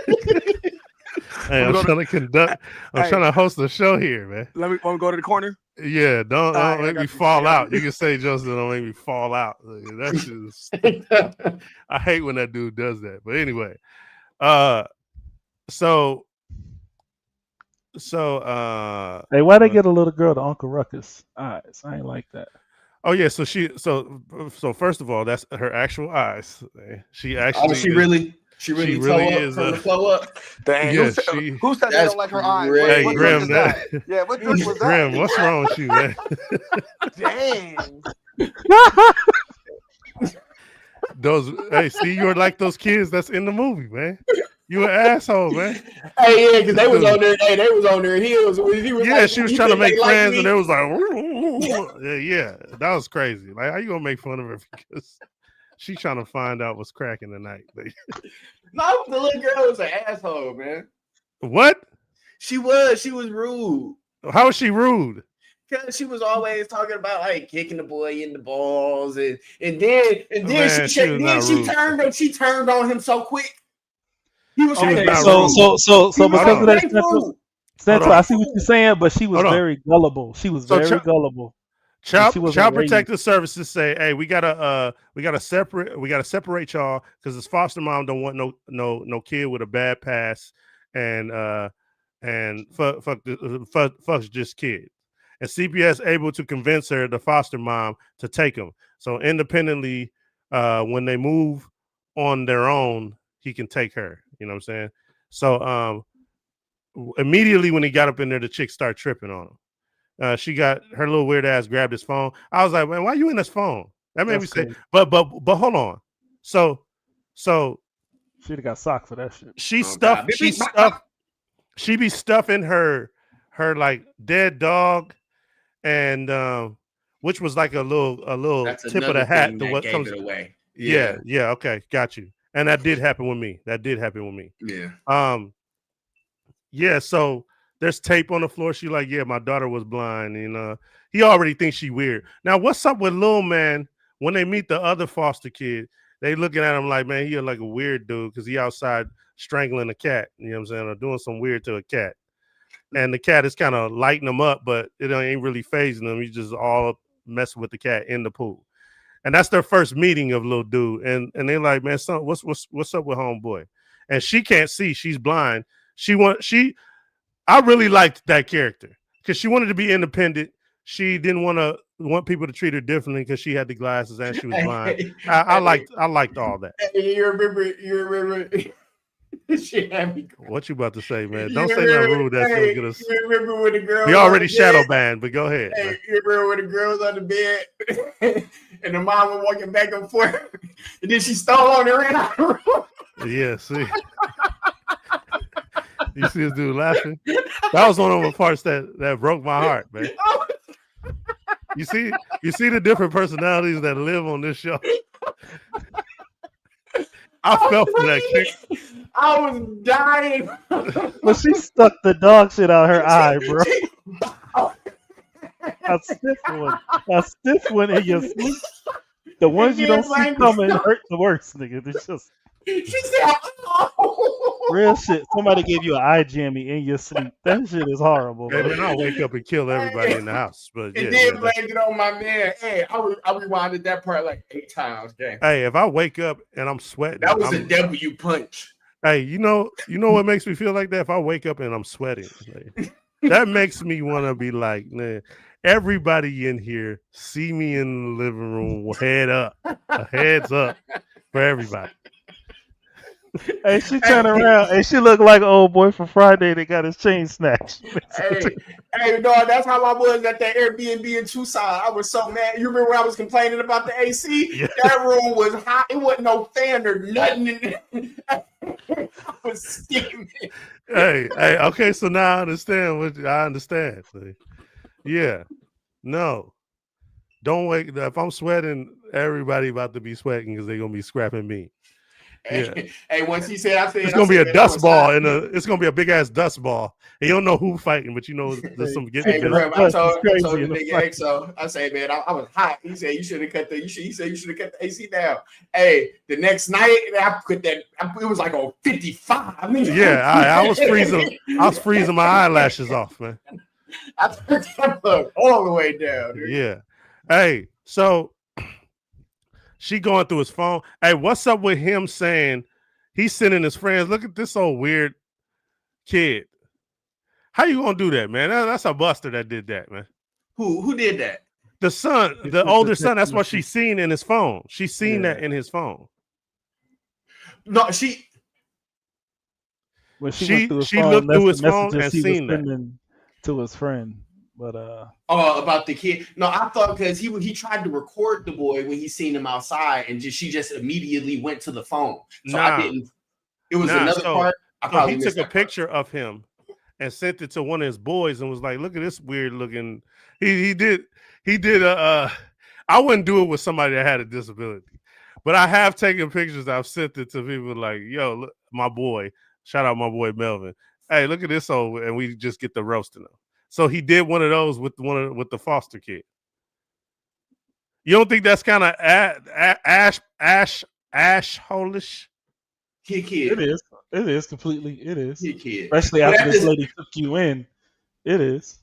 Hey, I'm trying to conduct. I'm trying to host a show here, man. Want me go to the corner? Yeah, don't All right, make me fall out. You can say, Joseph, don't make me fall out. That's just. I hate when that dude does that. But anyway, so Hey, why they get a little girl to Uncle Ruckus eyes? I ain't like that. oh yeah, so first of all, that's her actual eyes. She actually She really is from the flow up. Dang, Yeah, who said they don't like her eyes? Hey, What Grim, drink is that? Yeah, what drink was that? Grim, what's wrong with you, man? Dang. Hey, see, you're like those kids that's in the movie, man. You an asshole, man. Hey, yeah, because they was on their heels. She was trying to make friends, and it was like, yeah, that was crazy. Like, how you gonna make fun of her because she's trying to find out what's cracking tonight? No, the little girl was an asshole, man. What? She was rude. How was she rude? Because she was always talking about like kicking the boy in the balls, and then Man, she turned on him so quick. He was So because of that, Central, I see what you're saying, but she was very gullible. She was very gullible. Child Protective Services say, "Hey, we gotta separate y'all because this foster mom don't want no kid with a bad past, and fucks just kid." And CPS able to convince her, the foster mom, to take him. So independently, when they move on their own, he can take her. You know what I'm saying? So immediately when he got up in there, the chick started tripping on him. She got her little weird ass grabbed his phone. I was like, man, why are you in this phone? That made me say, but hold on. So she'd have got socked for that shit. She be stuffing her like dead dog, and which was like a little That's tip of the hat to what comes away. Yeah, okay, got you. And that did happen with me. Yeah. Yeah, so there's tape on the floor. She like, yeah, my daughter was blind, and he already thinks she weird. Now, what's up with Lil Man when they meet the other foster kid? They looking at him like, man, he like a weird dude because he outside strangling a cat, you know what I'm saying, or doing some weird to a cat. And the cat is kind of lighting him up, but it ain't really phasing him. He's just all messing with the cat in the pool. And that's their first meeting of little dude. And they're like, man, son, what's up with homeboy? And she can't see. She's blind. I really liked that character because she wanted to be independent. She didn't want people to treat her differently because she had the glasses and she was blind. I liked all that. You remember she had me. What you about to say, man? Don't say nothing rude. That's gonna get us. You remember when the girl? We already shadow banned, but go ahead. Hey, you remember when the girl was on the bed and the mom was walking back and forth, and then she stole on her and out of the room. Yeah, see. You see this dude laughing? That was one of the parts that broke my heart, man. You see the different personalities that live on this show. I felt for that kid. I was dying. But she stuck the dog shit out her eye, bro. A stiff one in your sleep. The ones you don't see coming hurt the worst, nigga. It's just She said, "Oh." real shit. Somebody gave you an eye jammy in your sleep. That shit is horrible, Hey, bro. man, I'll wake up and kill everybody in the house. But And yeah, then blamed it on my man. Hey, I rewinded that part like 8 times. Gang. hey, if I wake up and I'm sweating, That was a W punch. Hey, you know what makes me feel like that? If I wake up and I'm sweating, like, that makes me want to be like, man, everybody in here see me in the living room, heads up for everybody. Hey, she turned around and she looked like an old boy from Friday that got his chain snatched. Hey, dog, that's how I was at that Airbnb in Tucson. I was so mad. You remember when I was complaining about the AC? Yeah. That room was hot. It wasn't no fan or nothing in there. I was steaming. Hey, okay, so now I understand. I understand. Yeah, no, don't wake. If I'm sweating, everybody about to be sweating because they're gonna be scrapping me. Yeah. Hey, once he said, I said it's gonna be a dust ball it's gonna be a big ass dust ball. And you don't know who fighting, but you know there's some getting. Hey, bro, I told the nigga, so I say, man, I was hot. He said you should have cut he said you should have cut the AC down. Hey, the next night I put that. It was like on 55. Yeah, I was freezing. I was freezing my eyelashes off, man. I took that look all the way down. Dude. Yeah. Hey, so she going through his phone. Hey, what's up with him saying he's sending his friends? Look at this old weird kid. How you gonna do that, man? That's a buster that did that, man. Who did that? The son, the older son. That's what she's seen in his phone. She's seen that in his phone. No, she looked through his phone and seen that to his friend. But about the kid. No, I thought because he tried to record the boy when he seen him outside, and she just immediately went to the phone. So I didn't. It was another part. So he took a picture of him and sent it to one of his boys and was like, "Look at this weird looking." He did I wouldn't do it with somebody that had a disability, but I have taken pictures. I've sent it to people like, "Yo, look, my boy." Shout out my boy Melvin. Hey, look at this old, and we just get the roasting him. So he did one of those with the foster kid. You don't think that's kind of holish? Kid. It is completely. It is. Kid. Especially after this lady took you in. It is.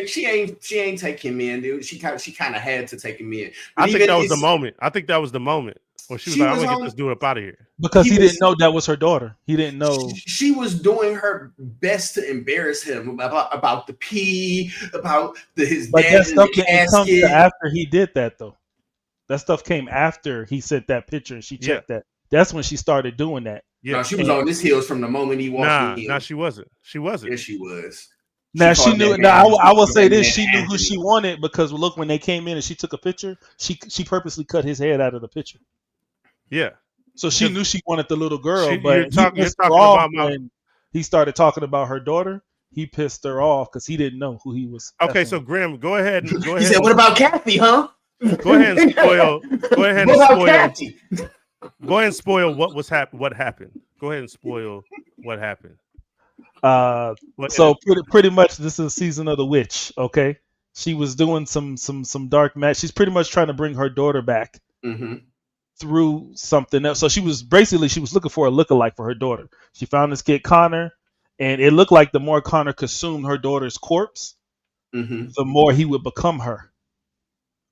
She ain't take him in, dude. She kind of had to take him in. But I think that was the moment. I think that was the moment where she was like, "I'm gonna get this dude up out of here." Because he didn't know that was her daughter. He didn't know. She was doing her best to embarrass him about the pee, about his dad in the casket. After he did that, though. That stuff came after he sent that picture and she checked that. That's when she started doing that. Yeah, no, she was on his heels from the moment he walked in. Nah, she wasn't. Yes, she was. Now she knew. Now I will say this: she knew who she wanted because look, when they came in and she took a picture, she purposely cut his head out of the picture. Yeah. So she knew she wanted the little girl, but you're talking about when he started talking about her daughter. He pissed her off because he didn't know who he was. Okay, so Grim, go ahead. He said, "What about Kathy, huh?" Go ahead and spoil. Go ahead and spoil. Kathy? Go ahead and spoil what happened. Go ahead and spoil what happened. So pretty much this is season of the witch. Okay, she was doing some dark magic. She's pretty much trying to bring her daughter back through something else. So she was looking for a lookalike for her daughter. She found this kid Connor, and it looked like the more Connor consumed her daughter's corpse, the more he would become her.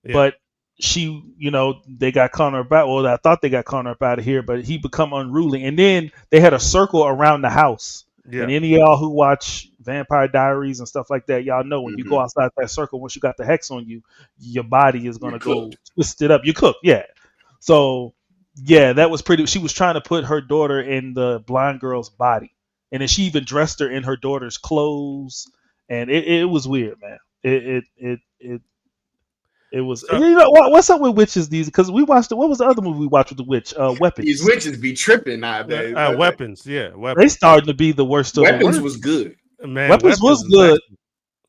Yeah. But she, they got Connor back. Well, I thought they got Connor up out of here, but he become unruly. And then they had a circle around the house. Yeah. And any of y'all who watch Vampire Diaries and stuff like that, y'all know when you go outside that circle, once you got the hex on you, your body is going to go twist it up. You cook, yeah. So, yeah, that was pretty. She was trying to put her daughter in the blind girl's body. And then she even dressed her in her daughter's clothes. And it was weird, man. It was, what's up with witches these? Because we watched what was the other movie we watched with the witch? Weapons. These witches be tripping nowadays. Weapons, yeah. Weapons. They starting to be the worst of Weapons the worst. Was good. Man, Weapons was good,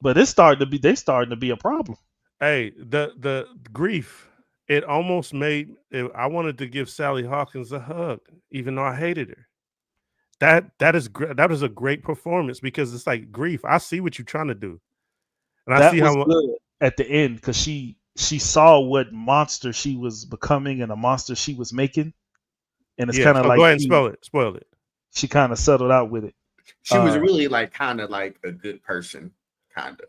but they starting to be a problem. Hey, the grief, it almost made it, I wanted to give Sally Hawkins a hug, even though I hated her. That is a great performance because it's like grief. I see what you're trying to do. And I see how good. at the end because she saw what monster she was becoming and a monster she was making, and it's Yeah. kind of So like go ahead and spell it. Spoil it. she kind of settled out with it. She was really like kind of like a good person, kind of.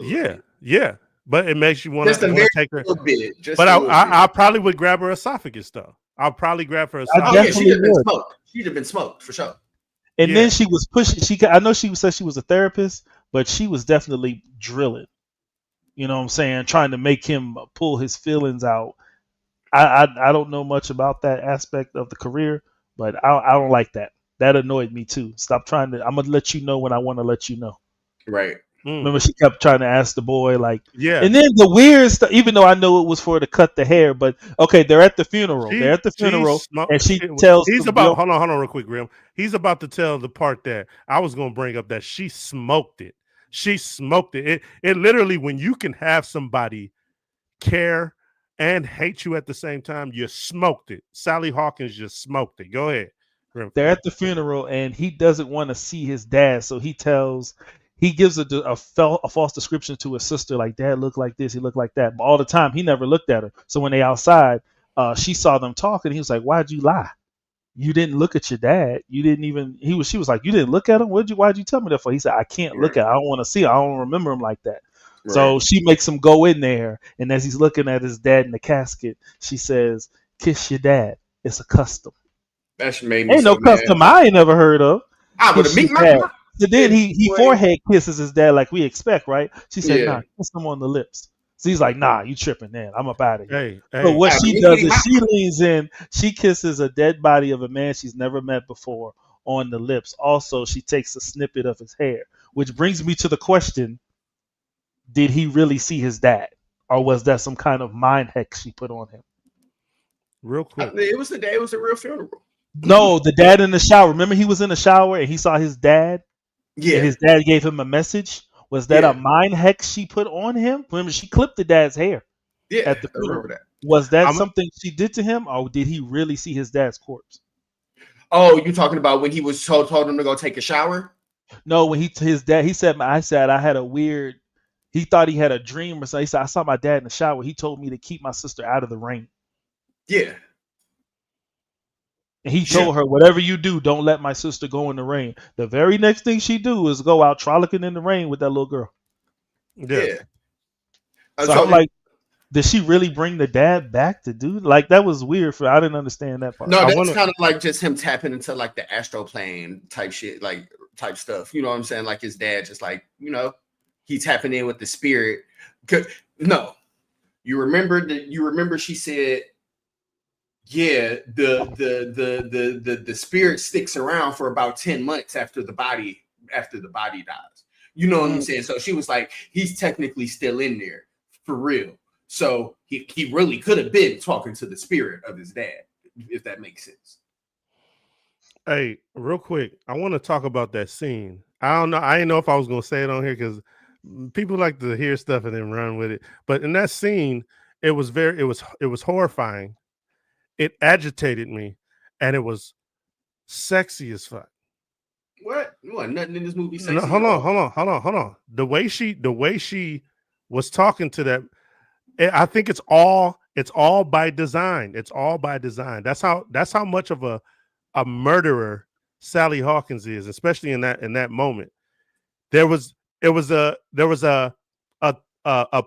Yeah. Yeah. But it makes you want Just a to very take her. little bit. Just But a little bit. I probably would grab her esophagus though. I'll probably grab her I esophagus. Oh yeah, definitely she'd have been would. smoked. She'd have been smoked for sure. And Yeah. then she was pushing. I know she said she was a therapist, but she was definitely drilling. You know what I'm saying? Trying to make him pull his feelings out. I don't know much about that aspect of the career, but I don't like that. That annoyed me too. Stop trying to. I'm gonna let you know when I want to let you know. Right. Remember, she kept trying to ask the boy, like, Yeah. and then the weird stuff. Even though I know it was for to cut the hair, but okay, they're at the funeral. They're at the funeral, and she tells he's the about girl, hold on real quick, Grim. He's about to tell the part that I was gonna bring up that she smoked it. She smoked it. It literally, when you can have somebody care and hate you at the same time, you smoked it. Sally Hawkins just smoked it. Go ahead. Grim. they're at the funeral, and he doesn't want to see his dad, so he gives a false description to his sister, like dad looked like this, he looked like that, but all the time he never looked at her. So when they outside, she saw them talking. He was like, "Why'd you lie? You didn't look at your dad. You didn't even." She was like, "You didn't look at him. Why'd you tell me that for?" He said, "I can't look at. I don't want to see. I don't remember him like that." Right. So she makes him go in there, and as he's looking at his dad in the casket, she says, "Kiss your dad. It's a custom." That shit made me Ain't so no custom mad. I ain't never heard of. I would have Kiss beat your my dad. So then he boy. forehead kisses his dad like we expect, right? She said, Yeah. "Nah, kiss him on the lips." So he's like, "Nah, you tripping, man. I'm up out of here." Hey, So what Hey, she me does beat is my- she leans in, she kisses a dead body of a man she's never met before on the lips. Also, she takes a snippet of his hair, which brings me to the question: did he really see his dad, or was that some kind of mind hex she put on him? real quick. It was the day. It was a real funeral. No, the dad in the shower. Remember, he was in the shower and he saw his dad, and Yeah. his dad gave him a message. Was that Yeah. a mind hex she put on him? Remember, she clipped the dad's hair Yeah. at the I funeral. remember that. Was that I'm- something she did to him, or did he really see his dad's corpse? Oh, you talking about when he was told him to go take a shower? No, when his dad, he said, I said I had a weird. He thought he had a dream or something. He said, I saw my dad in the shower. He told me to keep my sister out of the rain. Yeah. And he told her, whatever you do, don't let my sister go in the rain. The very next thing she do is go out frolicking in the rain with that little girl. Yeah. So I'm like, did she really bring the dad back to do? Like, that was weird. I didn't understand that part. No, that's kind of like just him tapping into like the astral plane type shit, like type stuff. You know what I'm saying? Like his dad, just like, he's tapping in with the spirit. No, you remember she said, yeah, the spirit sticks around for about 10 months after the body dies. You know what I'm saying? So she was like, he's technically still in there for real. So he really could have been talking to the spirit of his dad, if that makes sense. Hey, real quick, I want to talk about that scene. I don't know. I didn't know if I was going to say it on here because people like to hear stuff and then run with it. But in that scene, it was horrifying. It agitated me, and it was sexy as fuck. What? Nothing in this movie sexy. No, hold on. The way she was talking to that, I think it's all by design. It's all by design. That's how much of a murderer Sally Hawkins is, especially in that moment. There was a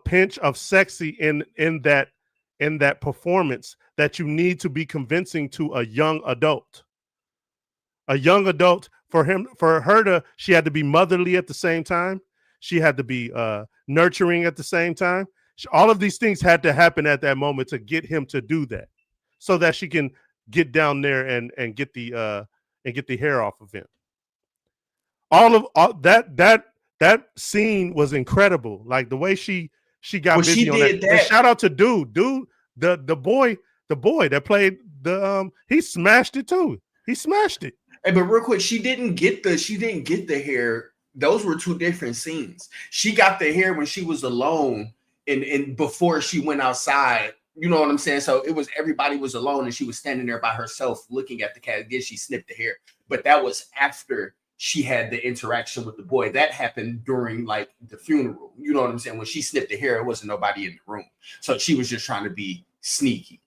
pinch of sexy in that performance that you need to be convincing to a young adult. A young adult, she had to be motherly at the same time. She had to be nurturing at the same time. All of these things had to happen at that moment to get him to do that, so that she can get down there and get the hair off of him. All that scene was incredible. Like the way she got busy on that. And shout out to dude, the boy that played he smashed it too. He smashed it. Hey, but real quick, she didn't get the hair. Those were two different scenes. She got the hair when she was alone and before she went outside. You know what I'm saying? So it was everybody was alone and she was standing there by herself looking at the cat. Then she snipped the hair. But that was after she had the interaction with the boy. That happened during like the funeral. You know what I'm saying? When she snipped the hair, it wasn't nobody in the room. So she was just trying to be sneaky.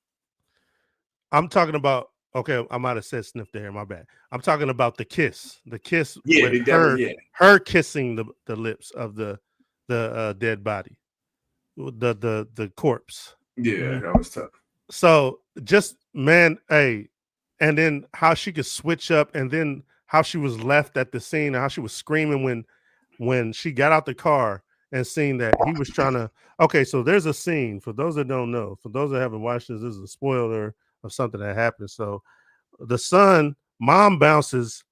I'm talking about, okay, I might have said sniff the hair, my bad. I'm talking about the kiss. The kiss Yeah, with her kissing the lips of the dead body. The corpse. Yeah, that was tough. So just man, hey, and then how she could switch up, and then how she was left at the scene, and how she was screaming when she got out the car and seen that he was trying to. Okay, so there's a scene for those that don't know. For those that haven't watched this is a spoiler of something that happened. So the mom bounces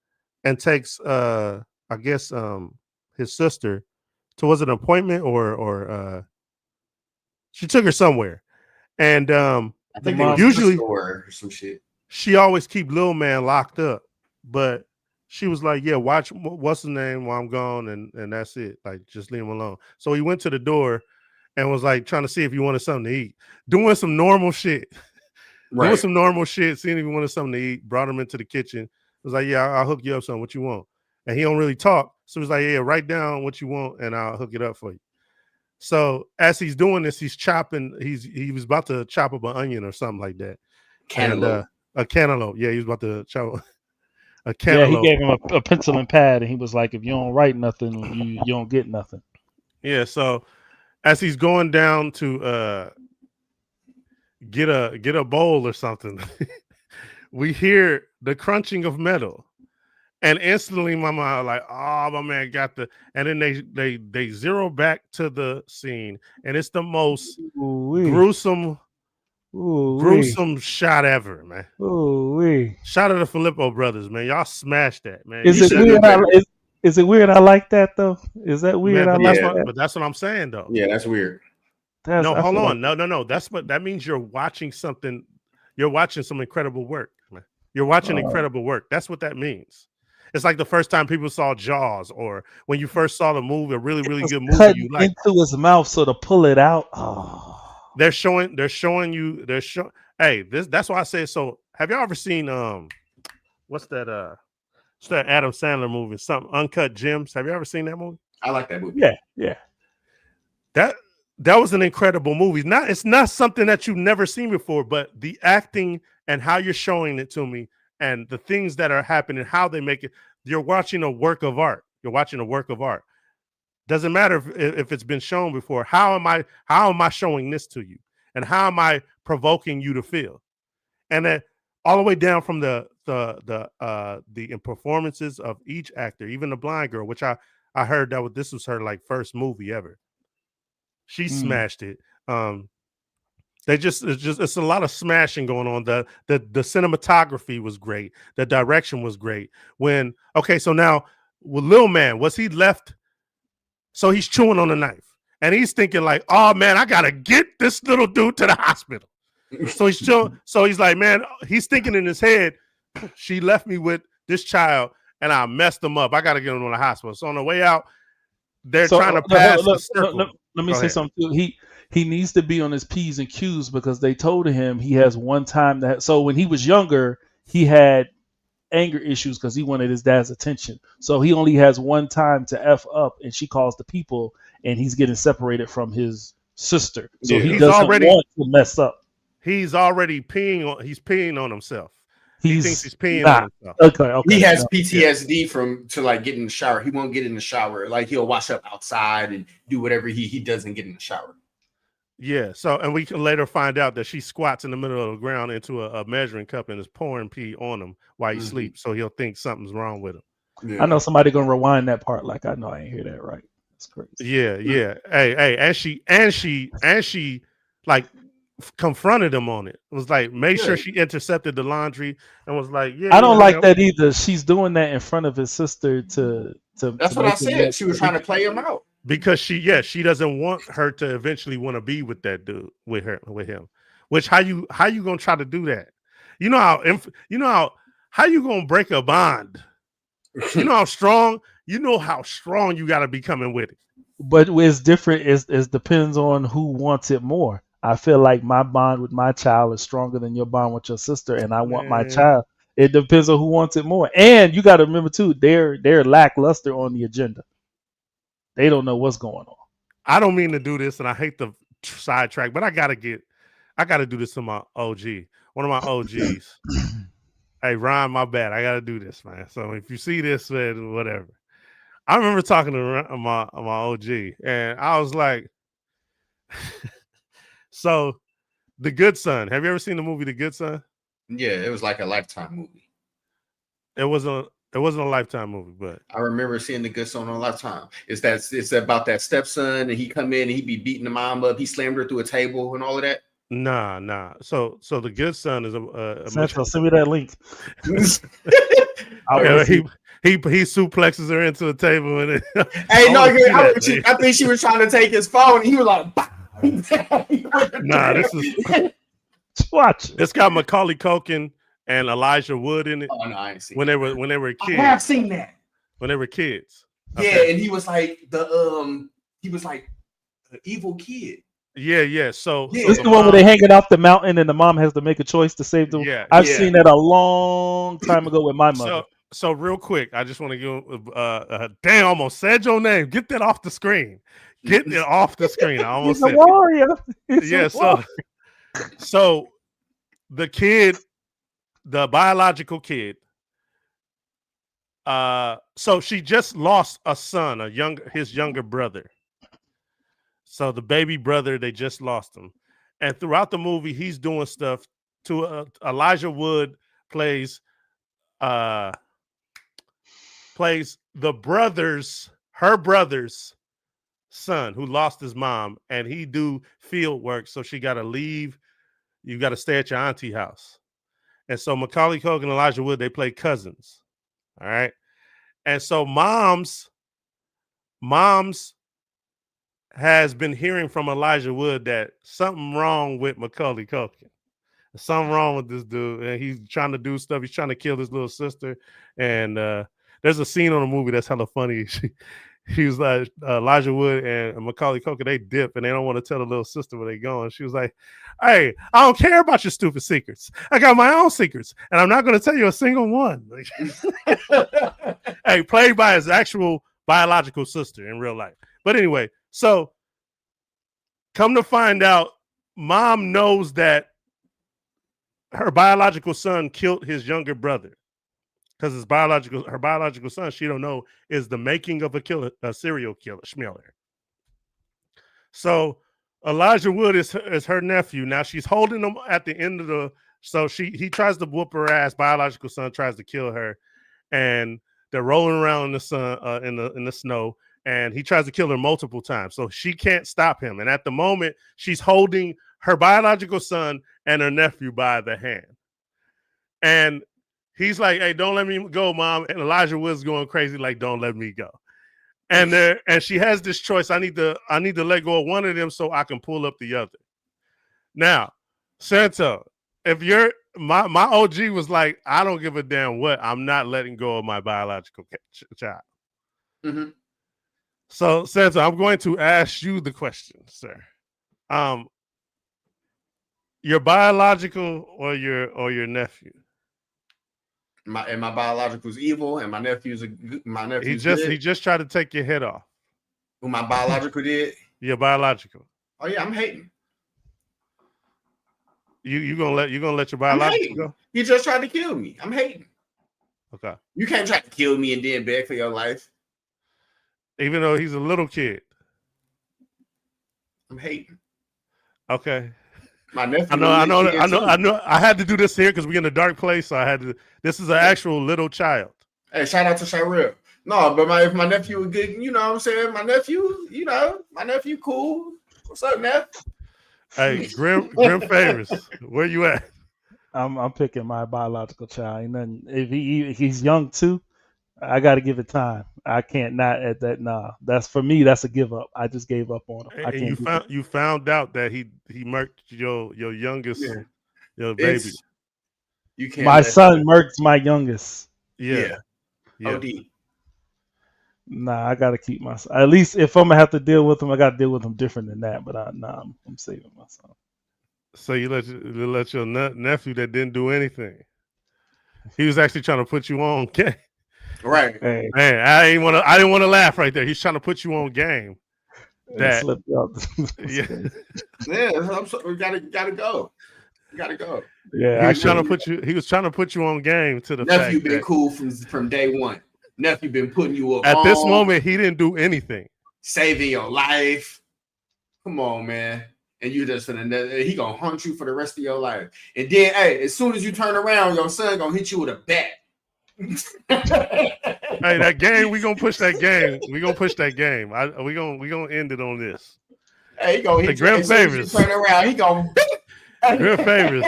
and takes I guess his sister to, was it an appointment or she took her somewhere. And I think usually or some shit. She always keep little man locked up, but she was like, yeah, watch what's the name while I'm gone, and that's it. Like, just leave him alone. So he went to the door and was like trying to see if he wanted something to eat, doing some normal shit. Right. Doing some normal shit, seeing if he wanted something to eat, brought him into the kitchen. Was like, yeah, I'll hook you up something. What you want? And he don't really talk. So he's like, yeah, write down what you want and I'll hook it up for you. So as he's doing this, he's chopping, he was about to chop up an onion or something like that. Cantaloupe. And a cantaloupe. Yeah, he was about to chop a cantaloupe. Yeah, he gave him a pencil and pad, and he was like, if you don't write nothing, you don't get nothing. Yeah, so as he's going down to get a bowl or something, we hear the crunching of metal. And instantly my mind like, oh, my man got the, and then they zero back to the scene, and it's the most gruesome shot ever, man. Shout out to Filippo brothers, man. Y'all smashed that, man. Is it weird? Is it weird? I like that though. Is that weird? Man, but but that's what I'm saying though. Yeah, that's weird. No, hold on. Like... No. That means you're watching something. You're watching some incredible work, man. You're watching incredible work. That's what that means. It's like the first time people saw Jaws, or when you first saw the movie, a really, really good movie. You like into his mouth, so to pull it out. Oh. They're showing you. Hey, that's why I say so. Have y'all ever seen what's that? It's that Adam Sandler movie, something Uncut Gems. Have you ever seen that movie? I like that movie. Yeah. That was an incredible movie. It's not something that you've never seen before, but the acting and how you're showing it to me, and the things that are happening, how they make it. You're watching a work of art. Doesn't matter if it's been shown before. How am I showing this to you? And how am I provoking you to feel? And then all the way down from the performances of each actor, even the blind girl, which I heard this was her like first movie ever. She smashed it. It's a lot of smashing going on. The cinematography was great. The direction was great. So now with Lil Man, was he left? So he's chewing on a knife and he's thinking like, oh man, I gotta get this little dude to the hospital. So he's chewing. So he's like, man, he's thinking in his head, she left me with this child and I messed him up. I gotta get him to the hospital. So on the way out, they're trying to pass the circle. Let me say something. He needs to be on his P's and Q's because they told him he has one time that. So when he was younger, he had anger issues because he wanted his dad's attention. So he only has one time to F up, and she calls the people, and he's getting separated from his sister. So he doesn't want to mess up. He's already peeing on himself. He thinks he's peeing on himself. Okay. He has PTSD to like get in the shower. He won't get in the shower. Like he'll wash up outside and do whatever he doesn't get in the shower. Yeah. So, and we can later find out that she squats in the middle of the ground into a measuring cup and is pouring pee on him while he sleeps. So he'll think something's wrong with him. Yeah. I know somebody gonna rewind that part. Like I know I ain't hear that right. That's crazy. Yeah. Hey, and she like confronted him on it. It was like, make sure she intercepted the laundry and was like, I don't like that either. She's doing that in front of his sister to that's what I said. She was trying to play him out. Because she doesn't want her to eventually want to be with that dude with him. Which how you gonna try to do that? You know how you gonna break a bond? You know how strong you got to be coming with it. But it's different. It depends on who wants it more. I feel like my bond with my child is stronger than your bond with your sister, and I want my child. It depends on who wants it more. And you got to remember too, they're lackluster on the agenda. They don't know what's going on. I don't mean to do this, and I hate the sidetrack, but I gotta do this to my OG, one of my OGs. Hey, Ryan, my bad. I gotta do this, man. So if you see this, man, whatever. I remember talking to my OG, and I was like, so The Good Son. Have you ever seen the movie The Good Son? Yeah, it was like a Lifetime movie. It wasn't a Lifetime movie, but I remember seeing The Good Son on Lifetime. It's about that stepson, and he come in and he be beating the mom up. He slammed her through a table and all of that. Nah. So The Good Son is a Central, send me that link. He suplexes her into a table and hey, no, I think she was trying to take his phone. And he was like, nah, this is watch. It's got Macaulay Culkin and Elijah Wood in it. Oh no, I ain't seen when they were kids. I have seen that. When they were kids. Okay. Yeah, and he was like the evil kid. Yeah. So this is the one where they hanging off the mountain and the mom has to make a choice to save them. Yeah, I've seen that a long time ago with my mother. So real quick, I just want to give damn, almost said your name. Get that off the screen. Get it off the screen. I almost said warrior. Yeah, so the kid, the biological kid, so she just lost a son, his younger brother. So the baby brother, they just lost him. And throughout the movie, he's doing stuff to Elijah Wood plays her brother's son who lost his mom, and he do field work. So she got to leave. You got to stay at your auntie house. And so Macaulay Culkin and Elijah Wood, they play cousins. All right. And so moms has been hearing from Elijah Wood that something wrong with Macaulay Culkin. Something wrong with this dude. And he's trying to do stuff. He's trying to kill his little sister. And there's a scene on the movie that's hella funny. He was like, Elijah Wood and Macaulay Culkin, they dip and they don't want to tell the little sister where they going. She was like, hey, I don't care about your stupid secrets. I got my own secrets, and I'm not going to tell you a single one. Hey, played by his actual biological sister in real life. But anyway, so come to find out, mom knows that her biological son killed his younger brother. Because her biological son, she don't know, is the making of a serial killer. So Elijah Wood is her nephew. Now she's holding him at the end of he tries to whoop her ass. Biological son tries to kill her, and they're rolling around in the sun, in the snow, and he tries to kill her multiple times. So she can't stop him. And at the moment, she's holding her biological son and her nephew by the hand, and he's like, hey, don't let me go, mom. And Elijah Wood's going crazy, like, don't let me go. And she has this choice. I need to let go of one of them so I can pull up the other. Now, Santo, if you're my OG was like, I don't give a damn what. I'm not letting go of my biological child. Mm-hmm. So, Santo, I'm going to ask you the question, sir. Your biological or your nephew? My biological's evil, and my nephew's good. He just tried to take your head off. Who my biological did? Your biological. Oh yeah, I'm hating. You gonna let your biological go? He just tried to kill me. I'm hating. Okay. You can't try to kill me and then beg for your life. Even though he's a little kid. I'm hating. Okay. My nephew. I know. I had to do this here because we're in a dark place, so I had to. This is an actual little child. Hey, shout out to Shirel. No, but if my nephew was good, you know what I'm saying? My nephew cool. What's up, Neff? Hey, Grim Favors, where you at? I'm picking my biological child. And then if he's young too, I got to give it time. I can't not at that. Nah, that's for me. That's a give up. I just gave up on him. And you found out that he murked your youngest, your baby. You can't. My son murked my youngest. Yeah. OD. Nah, I gotta keep my son. At least if I'm gonna have to deal with him, I gotta deal with him different than that. But I'm saving my son. So you let your nephew that didn't do anything. He was actually trying to put you on game. Right. Hey, Man, I didn't want to laugh right there. He's trying to put you on game. it That slipped out. yeah, Yeah, we gotta go. You gotta go. Yeah, he was actually, trying to put you. He was trying to put you on game to the Nephew fact been that cool from day one. Nephew been putting you up at this on, moment he didn't do anything. saving your life. Come on, man. And you just he gonna haunt you for the rest of your life. And then, hey, as soon as you turn around, your son gonna hit you with a bat. Hey, that game, we gonna push that game. We gonna push that game. We gonna end it on this. Hey, he gonna hit you. As soon as you turn around, he gonna. Grim Favors.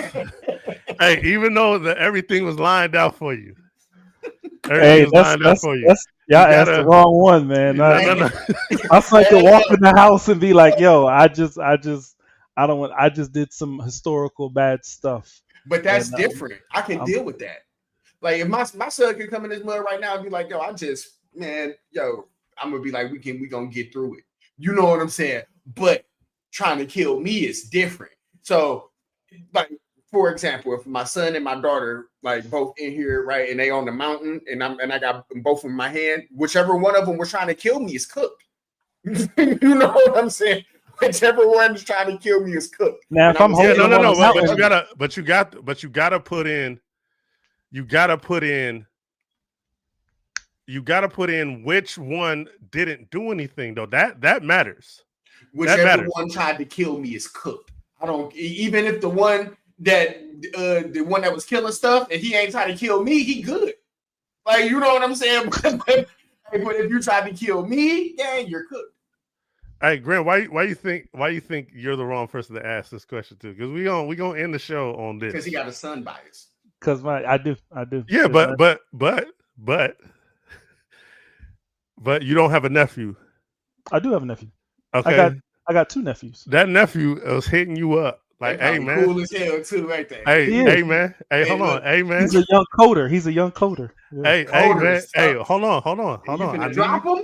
Hey, even though everything was lined out for you. hey, y'all asked the wrong one, man. No. I like to walk in the house and be like, "Yo, I just did some historical bad stuff." But that's different. I can deal with that. Like if my son could come in this mud right now and be like, "Yo, I'm gonna be like, we gonna get through it." You know what I'm saying? But trying to kill me is different. So, like for example, if my son and my daughter like both in here, right, and they on the mountain, and I got them both in my hand, whichever one of them was trying to kill me is cooked. You know what I'm saying? Whichever one is trying to kill me is cooked. Now, if I'm holding but you gotta put in which one didn't do anything though. That matters. Whichever one tried to kill me is cooked. I don't even if the one that was killing stuff and he ain't trying to kill me, he good. Like you know what I'm saying? But if you try to kill me, yeah, you're cooked. Hey, Grant, why you think you're the wrong person to ask this question to? Because we gonna end the show on this. Because he got a son bias. Because I do. Yeah, but you don't have a nephew. I do have a nephew. Okay, I got two nephews. That nephew was hitting you up like, "Hey man, cool as hell too, right there." Hey man, hold on, hey man. He's a young coder. Yeah. Hey man, hey, hold on. I drop him.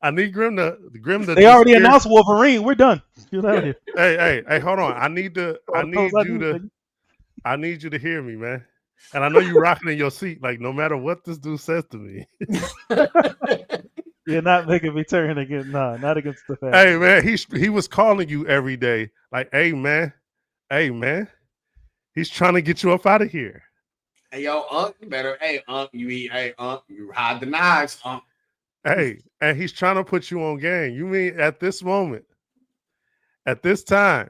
I need Grim to. They already announced Wolverine. We're done. Get out of here. Hey, hold on. I need you to hear me, man. And I know you rocking in your seat, like no matter what this dude says to me. You're not making me turn again. Nah, not against the family. Hey man, he was calling you every day, like, hey man. He's trying to get you up out of here. Hey yo, Unc, you better. Hey Unc, you hide the knives, Unc. Hey, and he's trying to put you on game. You mean at this moment, at this time?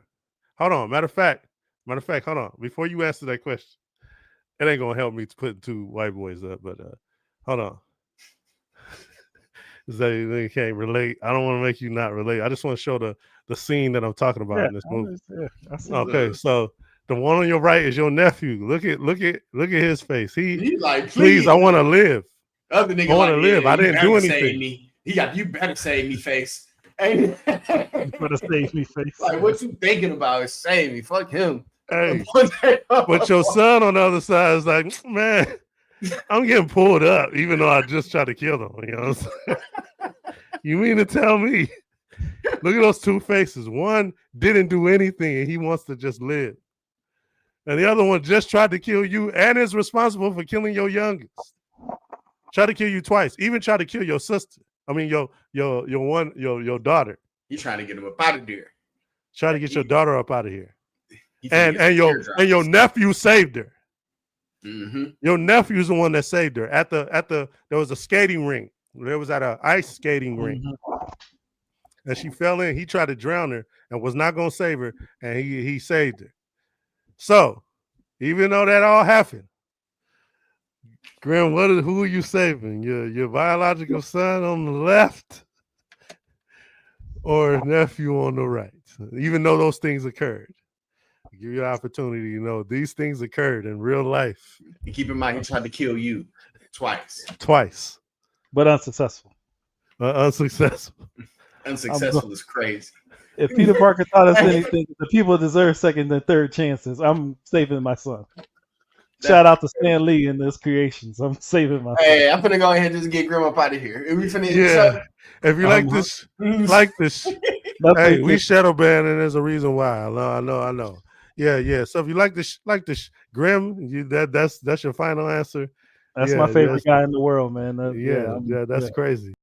Hold on. Matter of fact, hold on. Before you answer that question, it ain't gonna help me to put two white boys up, but hold on. They can't relate. I don't want to make you not relate. I just want to show the scene that I'm talking about in this movie. Okay, so the one on your right is your nephew. Look at his face. He's like, please, I want to live. Other nigga, I want to live. I didn't do anything. You better save me, face. You better save me, face. Like what you thinking about is save me. Fuck him. Hey, but your son on the other side is like, man, I'm getting pulled up, even though I just tried to kill him. You know what I'm saying? You mean to tell me? Look at those two faces. One didn't do anything and he wants to just live. And the other one just tried to kill you and is responsible for killing your youngest. Try to kill you twice. Even try to kill your sister. I mean, your daughter. You trying to get him up out of there. Try to get your daughter up out of here. And your nephew saved her. Mm-hmm. Your nephew's the one that saved her. There was a skating rink. There was at an ice skating rink. And she fell in. He tried to drown her and was not going to save her. And he saved her. So, even though that all happened, Grim, who are you saving? Your biological son on the left or nephew on the right? Even though those things occurred. Give you an opportunity to know these things occurred in real life. And keep in mind, he tried to kill you twice. But unsuccessful. Unsuccessful Is crazy. If Peter Parker taught us anything, the people deserve second and third chances. I'm saving my son. Shout out to Stan Lee and his creations. I'm saving my son. Hey, I'm finna go ahead and just get Grim up out of here. If you like this, hey, we shadow ban and there's a reason why. I know. Yeah. So if you like Grim, that's your final answer. That's Yeah, my favorite that's guy in the world, man. Yeah, that's yeah. crazy.